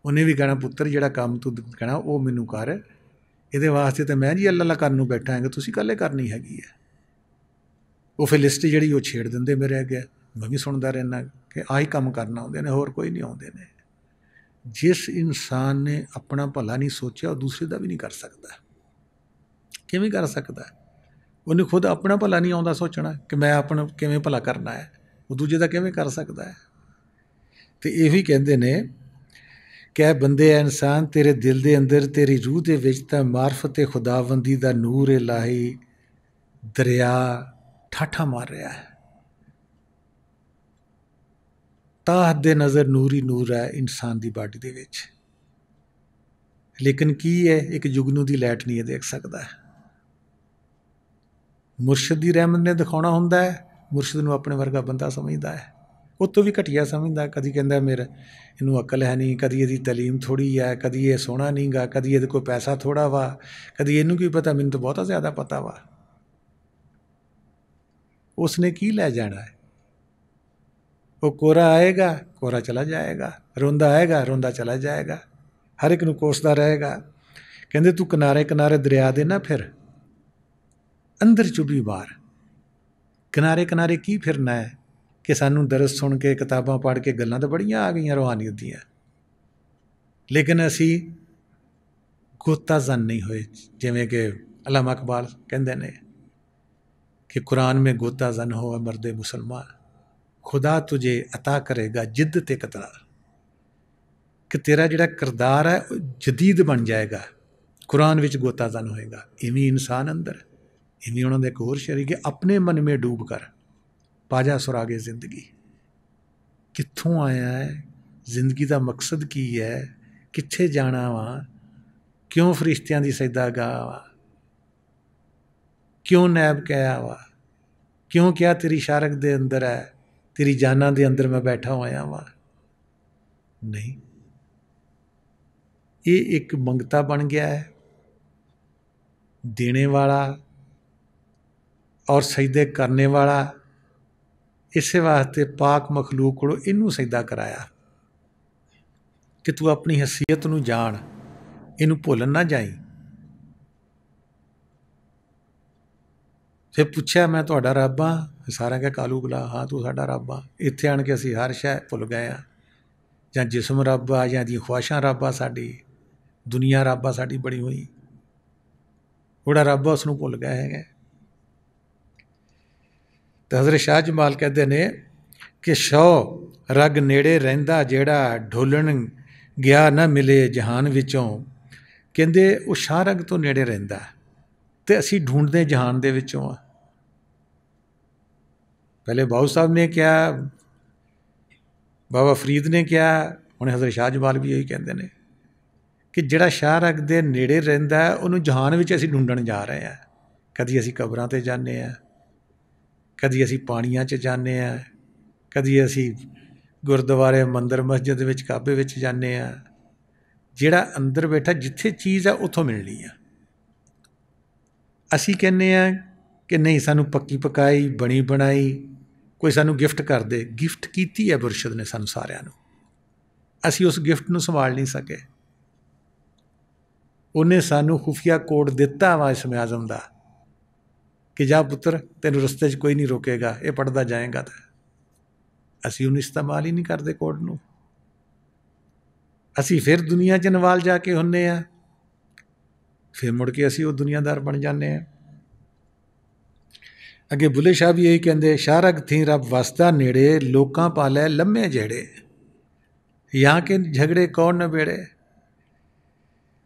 ਉਹਨੇ ਵੀ ਕਹਿਣਾ ਪੁੱਤਰ ਜਿਹੜਾ ਕੰਮ ਤੂੰ ਕਹਿਣਾ ਉਹ ਮੈਨੂੰ ਕਰ, ਇਹਦੇ ਵਾਸਤੇ ਤਾਂ ਮੈਂ ਜੀ ਅੱਲਾ ਕਰਨ ਨੂੰ ਬੈਠਾ ਹੈਗਾ, ਤੁਸੀਂ ਇਕੱਲੇ ਕਰਨੀ ਹੈਗੀ ਹੈ। ਉਹ ਫਿਰ ਲਿਸਟ ਜਿਹੜੀ ਉਹ ਛੇੜ ਦਿੰਦੇ ਮੇਰੇ ਅੱਗੇ, ਮੈਂ ਵੀ ਸੁਣਦਾ ਰਹਿੰਦਾ ਕਿ ਆਹੀ ਕੰਮ ਕਰਨਾ ਆਉਂਦੇ ਨੇ, ਹੋਰ ਕੋਈ ਨਹੀਂ ਆਉਂਦੇ ਨੇ। ਜਿਸ ਇਨਸਾਨ ਨੇ ਆਪਣਾ ਭਲਾ ਨਹੀਂ ਸੋਚਿਆ ਉਹ ਦੂਸਰੇ ਦਾ ਵੀ ਨਹੀਂ ਕਰ ਸਕਦਾ। ਕਿਵੇਂ ਕਰ ਸਕਦਾ? ਉਹਨੇ ਖੁਦ ਆਪਣਾ ਭਲਾ ਨਹੀਂ ਆਉਂਦਾ ਸੋਚਣਾ ਕਿ ਮੈਂ ਆਪਣਾ ਕਿਵੇਂ ਭਲਾ ਕਰਨਾ ਹੈ, ਉਹ ਦੂਜੇ ਦਾ ਕਿਵੇਂ ਕਰ ਸਕਦਾ ਹੈ? ਅਤੇ ਇਹ ਵੀ ਕਹਿੰਦੇ ਨੇ ਕਿ ਬੰਦੇ ਆ ਇਨਸਾਨ, ਤੇਰੇ ਦਿਲ ਦੇ ਅੰਦਰ, ਤੇਰੀ ਰੂਹ ਦੇ ਵਿੱਚ ਤਾਂ ਮਾਰਫਤ ਖੁਦਾਵੰਦੀ ਦਾ ਨੂਰ ਇਲਾਹੀ ਦਰਿਆ ਠਾਠਾ ਮਾਰ ਰਿਹਾ ਹੈ। ਤਾਂ ਹੱਦੇ ਨਜ਼ਰ ਨੂਰ ਹੀ ਨੂਰ ਹੈ ਇਨਸਾਨ ਦੀ ਬਾਡੀ ਦੇ ਵਿੱਚ, ਲੇਕਿਨ ਕੀ ਹੈ, ਇੱਕ ਜੁਗਨੂ ਦੀ ਲਾਈਟ ਨਹੀਂ ਇਹ ਦੇਖ ਸਕਦਾ। ਮੁਰਸ਼ਿਦ ਦੀ ਰਹਿਮਤ ਨੇ ਦਿਖਾਉਣਾ ਹੁੰਦਾ ਹੈ, ਮੁਰਸ਼ਿਦ ਨੂੰ ਆਪਣੇ ਵਰਗਾ ਬੰਦਾ ਸਮਝਦਾ ਹੈ, ਉਹ ਤੋਂ ਵੀ ਘਟੀਆ ਸਮਝਦਾ। ਕਦੀ ਕਹਿੰਦਾ ਮੇਰਾ ਇਹਨੂੰ ਅਕਲ ਹੈ ਨਹੀਂ, ਕਦੀ ਇਹਦੀ ਤਾਲੀਮ ਥੋੜ੍ਹੀ ਹੈ, ਕਦੀ ਇਹ ਸੋਹਣਾ ਨਹੀਂ ਗਾ, ਕਦੀ ਇਹਦੇ ਕੋਲ ਪੈਸਾ ਥੋੜ੍ਹਾ ਵਾ, ਕਦੀ ਇਹਨੂੰ ਕੀ ਪਤਾ, ਮੈਨੂੰ ਤਾਂ ਬਹੁਤਾ ਜ਼ਿਆਦਾ ਪਤਾ ਵਾ। ਉਸਨੇ ਕੀ ਲੈ ਜਾਣਾ ਹੈ? ਉਹ ਕੋਰਾ ਆਏਗਾ, ਕੋਰਾ ਚਲਾ ਜਾਏਗਾ, ਰੋਂਦਾ ਆਏਗਾ, ਰੋਂਦਾ ਚਲਾ ਜਾਏਗਾ, ਹਰ ਇੱਕ ਨੂੰ ਕੋਸਦਾ ਰਹੇਗਾ। ਕਹਿੰਦੇ ਤੂੰ ਕਿਨਾਰੇ ਕਿਨਾਰੇ ਦਰਿਆ ਦੇ ਨਾ ਫਿਰ, ਅੰਦਰ ਚੁੱਭੀ ਬਾਹਰ। ਕਿਨਾਰੇ ਕਿਨਾਰੇ ਕੀ ਫਿਰਨਾ ਹੈ ਕਿ ਸਾਨੂੰ ਦਰਸ ਸੁਣ ਕੇ, ਕਿਤਾਬਾਂ ਪੜ੍ਹ ਕੇ ਗੱਲਾਂ ਤਾਂ ਬੜੀਆਂ ਆ ਗਈਆਂ ਰੂਹਾਨੀਅਤ ਦੀਆਂ, ਲੇਕਿਨ ਅਸੀਂ ਗੋਤਾਜ਼ਨ ਨਹੀਂ ਹੋਏ। ਜਿਵੇਂ ਕਿ ਅਲਾਮਾ ਇਕਬਾਲ ਕਹਿੰਦੇ ਨੇ ਕਿ ਕੁਰਾਨ ਮੇਂ ਗੋਤਾਜ਼ਨ ਹੋ ਮਰਦੇ ਮੁਸਲਮਾਨ, ਖੁਦਾ ਤੁਝੇ ਅਤਾ ਕਰੇਗਾ ਜਿੱਦ ਤੇ ਕਤਰਾ, ਕਿ ਤੇਰਾ ਜਿਹੜਾ ਕਿਰਦਾਰ ਹੈ ਉਹ ਜਦੀਦ ਬਣ ਜਾਏਗਾ, ਕੁਰਾਨ ਵਿੱਚ ਗੋਤਾਜ਼ਨ ਹੋਏਗਾ। ਇਵੇਂ ਇਨਸਾਨ ਅੰਦਰ, ਇਵੇਂ ਉਹਨਾਂ ਦਾ ਇੱਕ ਹੋਰ ਸ਼ਰੀਕ ਹੈ, ਆਪਣੇ ਮਨ ਮੇਂ ਡੂਬ ਕਰ ਪਾਜਾ ਸੁਰਾਗੇ ਜ਼ਿੰਦਗੀ। ਕਿੱਥੋਂ ਆਇਆ ਹੈ, ਜ਼ਿੰਦਗੀ ਦਾ ਮਕਸਦ ਕੀ ਹੈ, ਕਿੱਥੇ ਜਾਣਾ ਵਾ, ਕਿਉਂ ਫਰਿਸ਼ਤਿਆਂ ਦੀ ਸਜਦਾਗਾਹ ਵਾ, ਕਿਉਂ ਨੈਬ ਕਿਹਾ ਵਾ, ਕਿਉਂ ਕਿਹਾ ਤੇਰੀ ਸ਼ਾਰਕ ਦੇ ਅੰਦਰ ਹੈ, ਤੇਰੀ ਜਾਨਾਂ ਦੇ ਅੰਦਰ ਮੈਂ ਬੈਠਾ ਹੋਇਆ ਵਾਂ। ਨਹੀਂ, ਇਹ ਇੱਕ ਮੰਗਤਾ ਬਣ ਗਿਆ ਹੈ। ਦੇਣੇ ਵਾਲਾ ਔਰ ਸਜਦੇ ਕਰਨੇ ਵਾਲਾ, ਇਸੇ ਵਾਸਤੇ ਪਾਕ ਮਖਲੂਕ ਕੋਲੋਂ ਇਹਨੂੰ ਸਜਦਾ ਕਰਾਇਆ ਕਿ ਤੂੰ ਆਪਣੀ ਹਸੀਅਤ ਨੂੰ ਜਾਣ, ਇਹਨੂੰ ਭੁੱਲ ਨਾ ਜਾਈ। ਫਿਰ ਪੁੱਛਿਆ ਮੈਂ ਤੁਹਾਡਾ ਰੱਬ ਹਾਂ, ਸਾਰਿਆਂ ਕਿਹਾ ਕਾਲੂ ਬੁਲਾ, ਹਾਂ ਤੂੰ ਸਾਡਾ ਰੱਬ ਆ। ਇੱਥੇ ਆਣ ਕੇ ਅਸੀਂ ਹਰ ਸ਼ੈ ਭੁੱਲ ਗਏ ਆ, ਜਾਂ ਜਿਸਮ ਰੱਬ ਆ, ਜਾਂ ਦੀਆਂ ਖੁਆਇਸ਼ਾਂ ਰੱਬ ਆ, ਸਾਡੀ ਦੁਨੀਆ ਰੱਬ ਆ ਸਾਡੀ ਬਣੀ ਹੋਈ। ਉਹਦਾ ਰੱਬ ਆ ਉਸ ਨੂੰ ਭੁੱਲ ਗਏ ਹੈਗੇ। ਤੇ ਹਜ਼ਰਤ ਸ਼ਾਹ ਜਮਾਲ ਕਹਿੰਦੇ ਨੇ ਕਿ ਸ਼ੌ ਰਗ ਨੇੜੇ ਰਹਿੰਦਾ ਜਿਹੜਾ ਢੋਲਣ ਗਿਆ ਨਾ ਮਿਲੇ ਜਹਾਨ ਵਿੱਚੋਂ। ਕਹਿੰਦੇ ਉਹ ਸ਼ਾਹ ਰਗ ਤੋਂ ਨੇੜੇ ਰਹਿੰਦਾ ਤੇ ਅਸੀਂ ਢੂੰਡਦੇ ਜਹਾਨ ਦੇ ਵਿੱਚੋਂ ਆ। ਪਹਿਲੇ ਬਾਊ ਸਾਹਿਬ ਨੇ ਕਿਹਾ, ਬਾਬਾ ਫਰੀਦ ਨੇ ਕਿਹਾ, ਹੁਣ ਹਜ਼ਰਤ ਸ਼ਾਹ ਜਮਾਲ ਵੀ ਇਹੀ ਕਹਿੰਦੇ ਨੇ ਕਿ ਜਿਹੜਾ ਸ਼ਾਹ ਰਗ ਦੇ ਨੇੜੇ ਰਹਿੰਦਾ ਉਹਨੂੰ ਜਹਾਨ ਵਿੱਚ ਅਸੀਂ ਢੂੰਡਣ ਜਾ ਰਹੇ ਹਾਂ। ਕਦੀ ਅਸੀਂ ਕਬਰਾਂ 'ਤੇ ਜਾਂਦੇ ਹਾਂ, ਕਦੀ ਅਸੀਂ ਪਾਣੀਆਂ 'ਚ ਜਾਂਦੇ ਹਾਂ, ਕਦੀ ਅਸੀਂ ਗੁਰਦੁਆਰੇ ਮੰਦਰ ਮਸਜਿਦ ਵਿੱਚ ਕਾਬੇ ਵਿੱਚ ਜਾਂਦੇ ਹਾਂ। ਜਿਹੜਾ ਅੰਦਰ ਬੈਠਾ ਜਿੱਥੇ ਚੀਜ਼ ਆ ਉੱਥੋਂ ਮਿਲਣੀ ਆ। ਅਸੀਂ ਕਹਿੰਦੇ ਹਾਂ ਕਿ ਨਹੀਂ ਸਾਨੂੰ ਪੱਕੀ ਪਕਾਈ ਬਣੀ ਬਣਾਈ ਕੋਈ ਸਾਨੂੰ ਗਿਫਟ ਕਰ ਦੇ। ਗਿਫਟ ਕੀਤੀ ਹੈ ਮੁਰਸ਼ਿਦ ਨੇ ਸਾਨੂੰ ਸਾਰਿਆਂ ਨੂੰ, ਅਸੀਂ ਉਸ ਗਿਫਟ ਨੂੰ ਸੰਭਾਲ ਨਹੀਂ ਸਕੇ। ਉਹਨੇ ਸਾਨੂੰ ਖੁਫੀਆ ਕੋਡ ਦਿੱਤਾ ਵਾ ਇਸਮ ਆਜ਼ਮ ਦਾ ਕਿ ਜਾ ਪੁੱਤਰ ਤੈਨੂੰ ਰਸਤੇ 'ਚ ਕੋਈ ਨਹੀਂ ਰੋਕੇਗਾ, ਇਹ ਪੜ੍ਹਦਾ ਜਾਏਗਾ। ਤਾਂ ਅਸੀਂ ਉਹਨੂੰ ਇਸਤੇਮਾਲ ਹੀ ਨਹੀਂ ਕਰਦੇ ਕੋਡ ਨੂੰ। ਅਸੀਂ ਫਿਰ ਦੁਨੀਆ 'ਚ ਨਵਾਲ ਜਾ ਕੇ ਹੁੰਦੇ ਹਾਂ, ਫਿਰ ਮੁੜ ਕੇ ਅਸੀਂ ਉਹ ਦੁਨੀਆਦਾਰ ਬਣ ਜਾਂਦੇ ਹਾਂ। ਅੱਗੇ ਬੁੱਲੇ ਸ਼ਾਹ ਵੀ ਇਹੀ ਕਹਿੰਦੇ, ਸ਼ਾਹ ਰਗ ਥੀ ਰੱਬ ਵਸਦਾ ਨੇੜੇ ਲੋਕਾਂ ਪਾਲੇ ਲੰਮੇ ਜਿਹੜੇ ਯਹਾਂ ਕੇ ਝਗੜੇ ਕੌਣ ਨਬੇੜੇ।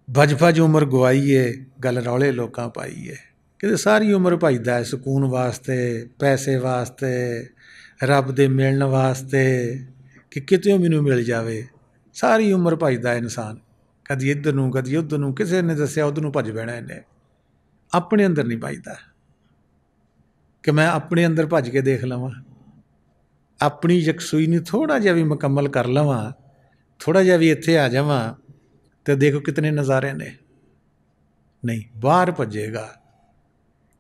ਭੱਜ ਭੱਜ ਉਮਰ ਗਵਾਈਏ ਗੱਲ ਰੌਲੇ ਲੋਕਾਂ ਪਾਈਏ। ਕਹਿੰਦੇ ਸਾਰੀ ਉਮਰ ਭੱਜਦਾ ਹੈ ਸਕੂਨ ਵਾਸਤੇ, ਪੈਸੇ ਵਾਸਤੇ, ਰੱਬ ਦੇ ਮਿਲਣ ਵਾਸਤੇ ਕਿ ਕਿਤੇ ਮੈਨੂੰ ਮਿਲ ਜਾਵੇ। ਸਾਰੀ ਉਮਰ ਭੱਜਦਾ ਇਨਸਾਨ, ਕਦੀ ਇੱਧਰ ਨੂੰ ਕਦੀ ਉੱਧਰ ਨੂੰ। ਕਿਸੇ ਨੇ ਦੱਸਿਆ ਉੱਧਰ ਨੂੰ ਭੱਜ ਬਹਿਣਾ ਇਹਨੇ, ਆਪਣੇ ਅੰਦਰ ਨਹੀਂ ਭੱਜਦਾ ਕਿ ਮੈਂ ਆਪਣੇ ਅੰਦਰ ਭੱਜ ਕੇ ਦੇਖ ਲਵਾਂ, ਆਪਣੀ ਯਕਸੂਈ ਨੂੰ ਥੋੜ੍ਹਾ ਜਿਹਾ ਵੀ ਮੁਕੰਮਲ ਕਰ ਲਵਾਂ, ਥੋੜ੍ਹਾ ਜਿਹਾ ਵੀ ਇੱਥੇ ਆ ਜਾਵਾਂ ਅਤੇ ਦੇਖੋ ਕਿਤਨੇ ਨਜ਼ਾਰੇ ਨੇ। ਨਹੀਂ, ਬਾਹਰ ਭੱਜੇਗਾ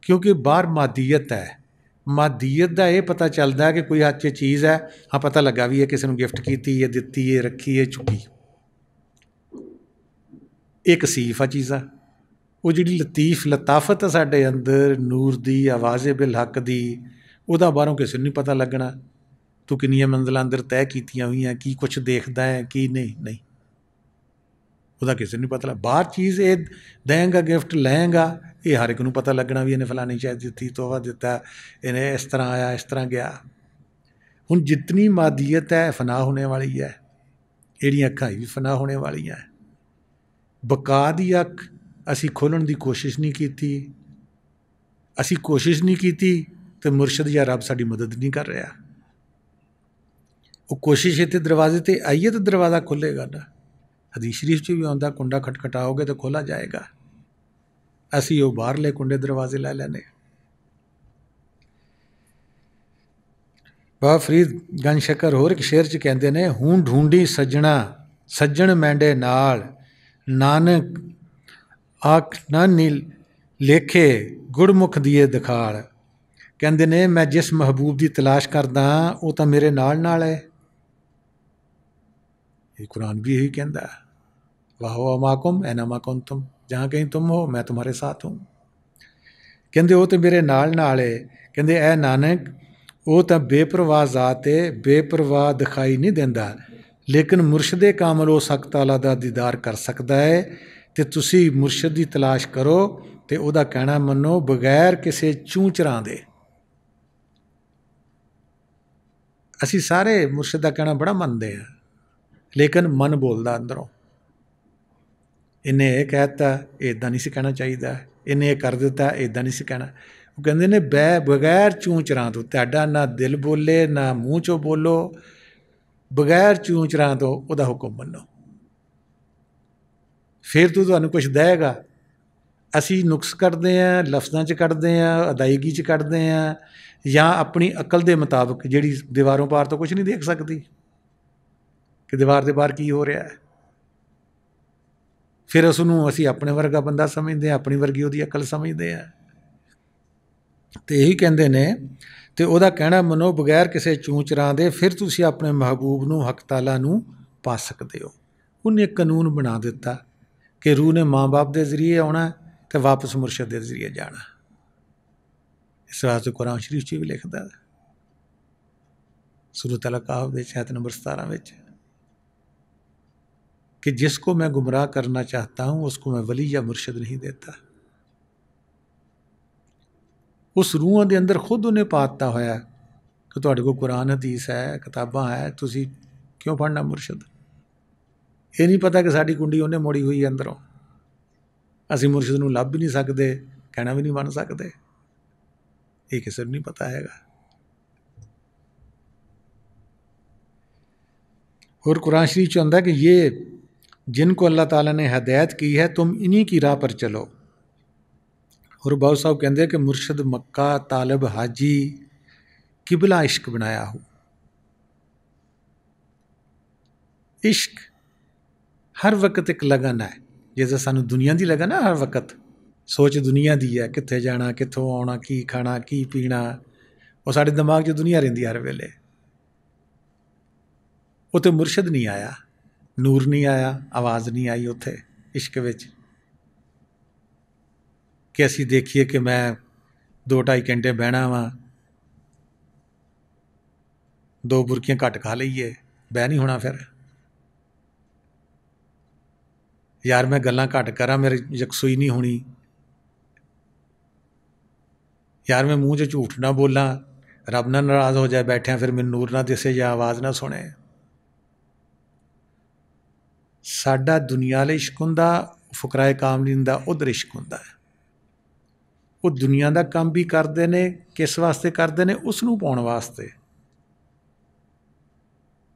ਕਿਉਂਕਿ ਬਾਹਰ ਮਾਦੀਅਤ ਹੈ। ਮਾਦੀਅਤ ਦਾ ਇਹ ਪਤਾ ਚੱਲਦਾ ਕਿ ਕੋਈ ਹੱਥ 'ਚ ਚੀਜ਼ ਹੈ, ਹਾਂ ਪਤਾ ਲੱਗਾ ਵੀ ਇਹ ਕਿਸੇ ਨੂੰ ਗਿਫਟ ਕੀਤੀ ਹੈ, ਦਿੱਤੀ ਹੈ, ਰੱਖੀ ਹੈ, ਚੁੱਕੀ। ਇਹ ਕਸੀਫ ਆ ਚੀਜ਼ਾਂ। ਉਹ ਜਿਹੜੀ ਲਤੀਫ ਲਤਾਫਤ ਆ ਸਾਡੇ ਅੰਦਰ ਨੂਰ ਦੀ, ਆਵਾਜ਼ ਬਿਲ ਹੱਕ ਦੀ, ਉਹਦਾ ਬਾਹਰੋਂ ਕਿਸੇ ਨੂੰ ਨਹੀਂ ਪਤਾ ਲੱਗਣਾ। ਤੂੰ ਕਿੰਨੀਆਂ ਮੰਜ਼ਿਲਾਂ ਅੰਦਰ ਤੈਅ ਕੀਤੀਆਂ ਹੋਈਆਂ, ਕੀ ਕੁਛ ਦੇਖਦਾ ਹੈ ਕੀ ਨਹੀਂ, ਨਹੀਂ ਉਹਦਾ ਕਿਸੇ ਨੂੰ ਨਹੀਂ ਪਤਾ। ਬਾਹਰ ਚੀਜ਼ ਇਹ ਦੇਂਗਾ, ਗਿਫਟ ਲਏਗਾ, ਇਹ ਹਰ ਇੱਕ ਨੂੰ ਪਤਾ ਲੱਗਣਾ ਵੀ ਇਹਨੇ ਫਲਾਣੀ ਚੀਜ਼ ਦਿੱਤੀ, ਤੋਹਫਾ ਦਿੱਤਾ, ਇਹਨੇ ਇਸ ਤਰ੍ਹਾਂ ਆਇਆ, ਇਸ ਤਰ੍ਹਾਂ ਗਿਆ। ਹੁਣ ਜਿਤਨੀ ਮਾਦੀਅਤ ਹੈ ਫਨਾ ਹੋਣੇ ਵਾਲੀ ਹੈ, ਇਹਦੀਆਂ ਅੱਖਾਂ ਵੀ ਫਨਾ ਹੋਣੇ ਵਾਲੀਆਂ। ਬਕਾ ਦੀ ਅੱਖ ਅਸੀਂ ਖੋਲ੍ਹਣ ਦੀ ਕੋਸ਼ਿਸ਼ ਨਹੀਂ ਕੀਤੀ। ਅਸੀਂ ਕੋਸ਼ਿਸ਼ ਨਹੀਂ ਕੀਤੀ ਅਤੇ ਮੁਰਸ਼ਿਦ ਜਾਂ ਰੱਬ ਸਾਡੀ ਮਦਦ ਨਹੀਂ ਕਰ ਰਿਹਾ। ਉਹ ਕੋਸ਼ਿਸ਼ ਇੱਥੇ ਦਰਵਾਜ਼ੇ 'ਤੇ ਆਈਏ ਤਾਂ ਦਰਵਾਜ਼ਾ ਖੁੱਲ੍ਹੇਗਾ ਨਾ। ਹਦੀਸ ਸ਼ਰੀਫ 'ਚ ਵੀ ਆਉਂਦਾ ਕੁੰਡਾ ਖਟਖਟਾਓਗੇ ਤਾਂ ਖੋਲ੍ਹਾ ਜਾਏਗਾ। ਅਸੀਂ ਉਹ ਬਾਹਰਲੇ ਕੁੰਡੇ ਦਰਵਾਜ਼ੇ ਲੈ ਲੈਣੇ। ਬਾਬਾ ਫਰੀਦ ਗੰਜ ਸ਼ੱਕਰ ਹੋਰ ਇੱਕ ਸ਼ੇਰ 'ਚ ਕਹਿੰਦੇ ਨੇ, ਹੂੰ ਢੂੰਢੀ ਸੱਜਣਾ ਸੱਜਣ ਮੈਂਡੇ ਨਾਲ ਨਾਨਕ ਆਖ ਨਾ ਨੀ ਲੇਖੇ ਗੁਰਮੁਖ ਦੀਏ ਦਿਖਾਲ। ਕਹਿੰਦੇ ਨੇ ਮੈਂ ਜਿਸ ਮਹਿਬੂਬ ਦੀ ਤਲਾਸ਼ ਕਰਦਾ ਹਾਂ ਉਹ ਤਾਂ ਮੇਰੇ ਨਾਲ ਨਾਲ ਹੈ। ਇਹ ਕੁਰਾਨ ਵੀ ਇਹੀ ਕਹਿੰਦਾ, ਵਾਹੋ ਮਾकुम ऐना मा कुंतुम, जहाँ कहीं तुम हो मैं तुम्हारे साथ हूँ। ਕਹਿੰਦੇ ਉਹ ਤਾਂ ਮੇਰੇ ਨਾਲ ਨਾਲ ਹੈ। ਕਹਿੰਦੇ ਐ ਨਾਨਕ ਉਹ ਤਾਂ ਬੇਪਰਵਾਹ ਜ਼ਾਤ ਹੈ, ਬੇਪਰਵਾਹ ਦਿਖਾਈ ਨਹੀਂ ਦਿੰਦਾ, ਲੇਕਿਨ ਮੁਰਸ਼ਿਦ ਕਾਮਲ ਉਸ ਹੱਕ ਤਾਲਾ ਦਾ ਦੀਦਾਰ ਕਰ ਸਕਦਾ ਹੈ। ਅਤੇ ਤੁਸੀਂ ਮੁਰਸ਼ਿਦ ਦੀ ਤਲਾਸ਼ ਕਰੋ ਅਤੇ ਉਹਦਾ ਕਹਿਣਾ ਮੰਨੋ ਬਗੈਰ ਕਿਸੇ ਚੂੰ ਚਰਾਂ ਦੇ। ਅਸੀਂ ਸਾਰੇ ਮੁਰਸ਼ਿਦ ਦਾ ਕਹਿਣਾ ਬੜਾ ਮੰਨਦੇ ਹਾਂ, ਲੇਕਿਨ ਮਨ ਬੋਲਦਾ ਅੰਦਰੋਂ, ਇਹਨੇ ਇਹ ਕਹਿ ਦਿੱਤਾ, ਇਹ ਇੱਦਾਂ ਨਹੀਂ ਸੀ ਕਹਿਣਾ ਚਾਹੀਦਾ, ਇਹਨੇ ਇਹ ਕਰ ਦਿੱਤਾ, ਇੱਦਾਂ ਨਹੀਂ ਸੀ ਕਹਿਣਾ। ਉਹ ਕਹਿੰਦੇ ਨੇ ਬਗੈਰ ਚੂੰ ਚਰਾਂ ਤੋਂ, ਤੁਹਾਡਾ ਨਾ ਦਿਲ ਬੋਲੇ ਨਾ ਮੂੰਹ 'ਚੋਂ ਬੋਲੋ, ਬਗੈਰ ਚੂੰ ਚਰਾਂ ਤੋਂ ਉਹਦਾ ਹੁਕਮ ਮੰਨੋ, ਫਿਰ ਤੂੰ ਤੁਹਾਨੂੰ ਕੁਛ ਦੇਵੇਗਾ। ਅਸੀਂ ਨੁਕਸ ਕੱਢਦੇ ਹਾਂ, ਲਫ਼ਜ਼ਾਂ 'ਚ ਕੱਢਦੇ ਹਾਂ, ਅਦਾਇਗੀ 'ਚ ਕੱਢਦੇ ਹਾਂ, ਜਾਂ ਆਪਣੀ ਅਕਲ ਦੇ ਮੁਤਾਬਕ ਜਿਹੜੀ ਦੀਵਾਰੋਂ ਪਾਰ ਤੋਂ ਕੁਛ ਨਹੀਂ ਦੇਖ ਸਕਦੀ ਕਿ ਦੀਵਾਰ ਦੇ ਬਾਹਰ ਕੀ ਹੋ ਰਿਹਾ ਹੈ। ਫਿਰ ਉਸ ਨੂੰ ਅਸੀਂ ਆਪਣੇ ਵਰਗਾ ਬੰਦਾ ਸਮਝਦੇ ਹਾਂ, ਆਪਣੀ ਵਰਗੀ ਉਹਦੀ ਅਕਲ ਸਮਝਦੇ ਹਾਂ। ਅਤੇ ਇਹੀ ਕਹਿੰਦੇ ਨੇ, ਅਤੇ ਉਹਦਾ ਕਹਿਣਾ ਮੰਨੋ ਬਗੈਰ ਕਿਸੇ ਚੂੰ ਚਰਾਂ ਦੇ, ਫਿਰ ਤੁਸੀਂ ਆਪਣੇ ਮਹਿਬੂਬ ਨੂੰ ਹੱਕ ਤਾਲਾ ਨੂੰ ਪਾ ਸਕਦੇ ਹੋ। ਉਹਨੇ ਇੱਕ ਕਾਨੂੰਨ ਬਣਾ ਦਿੱਤਾ ਕਿ ਰੂਹ ਨੇ ਮਾਂ ਬਾਪ ਦੇ ਜ਼ਰੀਏ ਆਉਣਾ ਅਤੇ ਵਾਪਸ ਮੁਰਸ਼ਿਦ ਦੇ ਜ਼ਰੀਏ ਜਾਣਾ। ਇਸ ਵਾਸਤੇ ਕੁਰਾਨ ਸ਼ਰੀਫ 'ਚ ਵੀ ਲਿਖਦਾ सूरत अल-कहफ आयत नंबर 17 में, कि जिसको मैं गुमराह करना चाहता हूँ उसको मैं वली या मुर्शद नहीं देता। उस रूहां के अंदर खुद उन्हें पाता होया कि तुहाडे कोल कुरान हदीस है, किताबां है, तुसी क्यों पढ़ना मुर्शद? ये नहीं पता कि साडी कुंडी उन्हें मोड़ी हुई है अंदरों, असीं मुर्शद नूं लभ भी नहीं सकते, कहना भी नहीं बन सकते, ये किसी नूं नहीं पता हैगा। और कुरान शरीफ च आंदा कि ये जिनको अल्लाह ताला ने हदायत की है तुम इन्हीं की राह पर चलो। और बाबू साहब कहते हैं कि मुर्शद मक्का तालब हाजी किबला इश्क बनाया हो। इश्क हर वक्त एक लगन है, जैसे सानू दुनिया की लगन है हर वक्त, सोच दुनिया की है, कित्थे जाना, कित्थों आना, की खाना, की पीना, वो साडे दिमाग च दुनिया रहिंदी हर वेले। उत्थे मुर्शद नहीं आया, नूर नहीं आया, आवाज़ नहीं आई उत्थे इश्क विच कि असीं देखिए कि मैं 2-2.5 घंटे बहना वा, 2 बुरकियां घट खा लईए, बह नहीं होना फिर। यार मैं गल्लां घट करा, मेरी यकसुई नहीं होनी। यार मैं मूँह च झूठ ना बोला, रब ना नाराज़ हो जाए बैठिया, फिर मैनूं नूर ना दिसे या आवाज़ ना सुने। साडा दुनिया वाले इश्क हुंदा, फुकराए कामलीन दा उधर इश्क हुंदा है। वो दुनिया का काम भी करते हैं, किस वास्ते करते हैं? उसनूं पाउण वास्ते।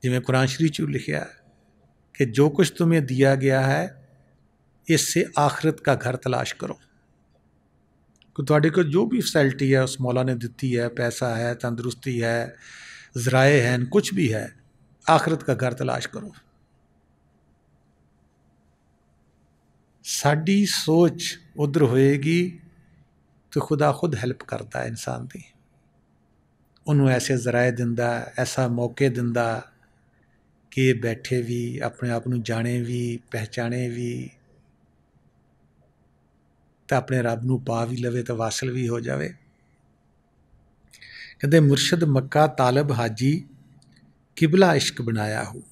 जिवें कुरान शरीफ च लिखिया कि जो कुछ तुम्हें दिया गया है इससे आखिरत का घर तलाश करो। कि तुहाडे कोल जो भी फैसिलिटी है उस मौला ने दी है, पैसा है, तंदुरुस्ती है, ज़राए हैं, कुछ भी है, आखिरत का घर तलाश करो। साडी सोच उधर होएगी तो खुदा खुद हैल्प करता है इंसान की, उन्होंने ऐसे ज़राए दिंदा, ऐसा मौके दिंदा कि ये बैठे भी, अपने आप नूं जाने भी, पहचाने भी, तो अपने रब नूं पा भी लवे तो वासल भी हो जाए। कहते मुर्शद मक्का तालब हाजी किबला इश्क बनाया हो,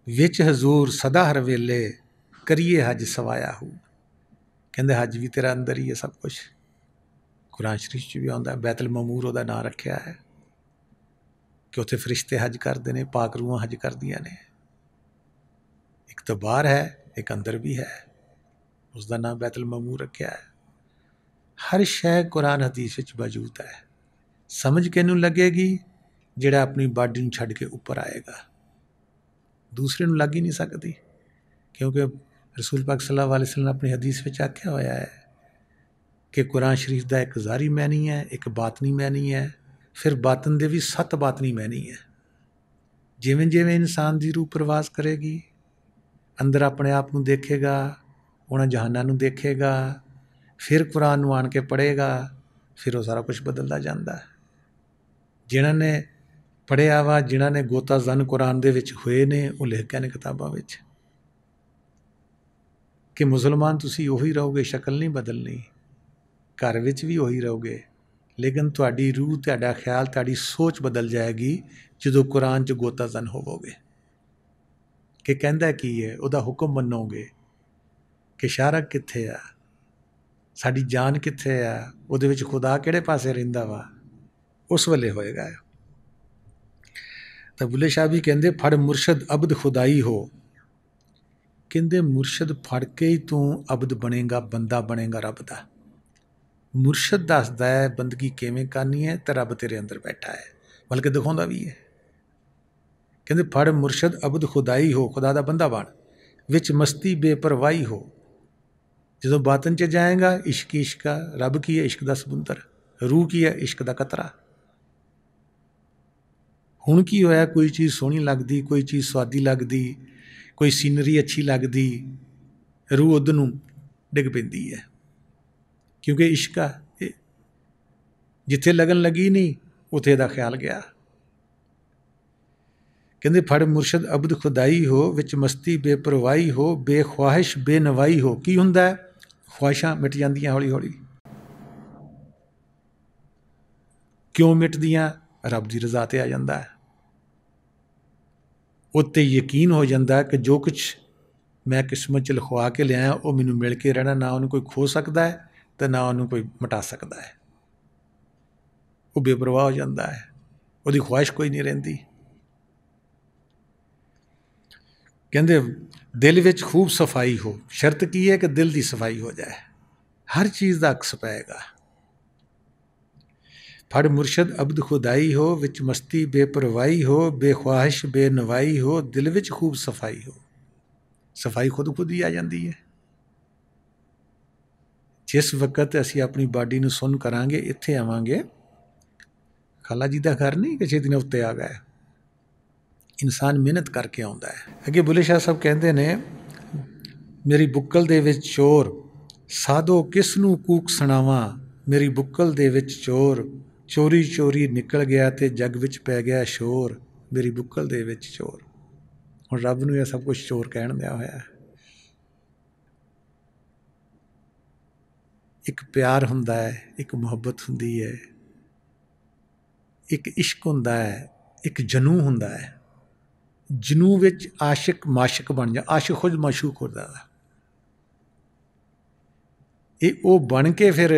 विच हजूर सदा हर वेले करिए हज सवाया हो। कहते हज भी तेरा अंदर ही है सब कुछ। कुरान शरीफ च भी आउंदा, बैतल ममूर उहदा नाम रखिया है कि उत्थे फरिश्ते हज करते हैं, पाक रूहां हज करदियां ने। एक तो बाहर है, एक अंदर भी है, उसका नाम बैतल ममूर रखिया है। हर शय कुरान हदीस विच मौजूद है। समझ किनूं लगेगी? जिहड़ा अपनी बाडी नूं छड्ड के उपर आएगा, दूसरे नूं लग ही नहीं सकती। क्योंकि रसूल पाक सल्लल्लाहु अलैहि वसल्लम ने अपनी हदीस में आख्या होया है कि कुरान शरीफ का एक ज़ाहरी मैनी है, एक बातनी मैनी है, फिर बातन दे भी 7 बातनी मैनी है। जिवें जिवें इंसान की रूह प्रवास करेगी, अंदर अपने आप को देखेगा, उन्हें जहाना नूं देखेगा, फिर कुरान नूं आन के पढ़ेगा, फिर वो सारा कुछ बदलता जाता है। जिन्हों ने पढ़िया वा, जिन्हों ने गोता जन कुरान दे विच होए ने, वो लिख गए ने किताबां विच कि मुसलमान तुसी उही रहोगे, शक्ल नहीं बदलनी, घर विच भी उही रहोगे, लेकिन तुहाडी रूह, तुहाडा ख्याल, तुहाडी सोच बदल जाएगी जो कुरान च गोता जन होवोगे कि कहंदा की है, उहदा हुक्म मनोगे कि शारक कित्थे आ, साडी जान कित्थे आ, उहदे विच खुदा किहड़े पासे रहिंदा वा, उस वेले होएगा। तो बुल्ले शाह भी कहंदे फड़ मुर्शद अब्द खुदाई हो, कहंदे मुर्शद फड़ के ही तू अब्द बनेगा, बंदा बनेगा रब दा। मुर्शद दसदा है बंदगी किवें करनी है, तो रब तेरे अंदर बैठा है, बल्कि दिखाउंदा भी है। कहंदे फड़ मुर्शद अब्द खुदाई हो, खुदा दा बंदा बन, विच मस्ती बेपरवाही हो। जो बातन च जाएगा इश्क ही इश्क, रब की है इश्क दा समुंदर, रूह की है इश्क दा कतरा। हुण की होया, कोई चीज़ सोहनी लगदी, कोई चीज़ स्वादी लगदी, कोई सीनरी अच्छी लगदी, रूह उधर नूं डिग पैंदी है, क्योंकि इश्क आ, जिथे लगन लगी नहीं उथे दा ख्याल गया। कहंदे फड़ मुर्शद अब्द खुदाई हो, विच मस्ती बेपरवाही हो, बेख्वाहिश बेनवाई हो। की हुंदा है? ख्वाहिशां मिट जांदियां हौली हौली। क्यों मिटदियां? रब दी रज़ा ते आ जांदा है। उत्ते यकीन हो जाता कि जो कुछ मैं किस्मत च लिखवा के लिया वो मैनू मिल के रहना, ना उन्होंने कोई खो सकता है तो ना उन्होंने कोई मिटा सकता है। वो बेपरवाह हो जाता है, उसकी ख्वाहिश कोई नहीं रहिंदी। कहते दिल विच खूब सफाई हो, शर्त की है कि दिल की सफाई हो जाए, हर चीज़ का अक्स पाएगा। फड़ मुर्शद अब्द खुदाई हो, विच मस्ती बेपरवाही हो, बेख्वाहिश बेनवाई हो, दिल विच खूब सफाई हो। सफाई खुद खुद ही आ जाती है। जिस वक्त असी अपनी बाडी नूं सुन करांगे, इत्थे आवांगे, खाला जी का घर नहीं कि छेती ने उत्ते आ गए, इंसान मेहनत करके आउंदा है। अगे बुले शाह साहब कहते ने, मेरी बुक्कल दे विच चोर, साधो किस नूं कूक सुणावां, मेरी बुक्कल दे विच चोर, चोरी चोरी निकल गया ते जग विच पै गया शोर, मेरी बुक्कल दे विच चोर। हुण रब नूं यह सब कुछ चोर कहण दिया होया। एक प्यार हुंदा है, एक मुहब्बत हुंदी है, एक इश्क हुंदा है, एक जनू हुंदा है। जनू विच आशिक माशिक बन जा, आशिक खुद माशूक होता है। ये वो बन के फिर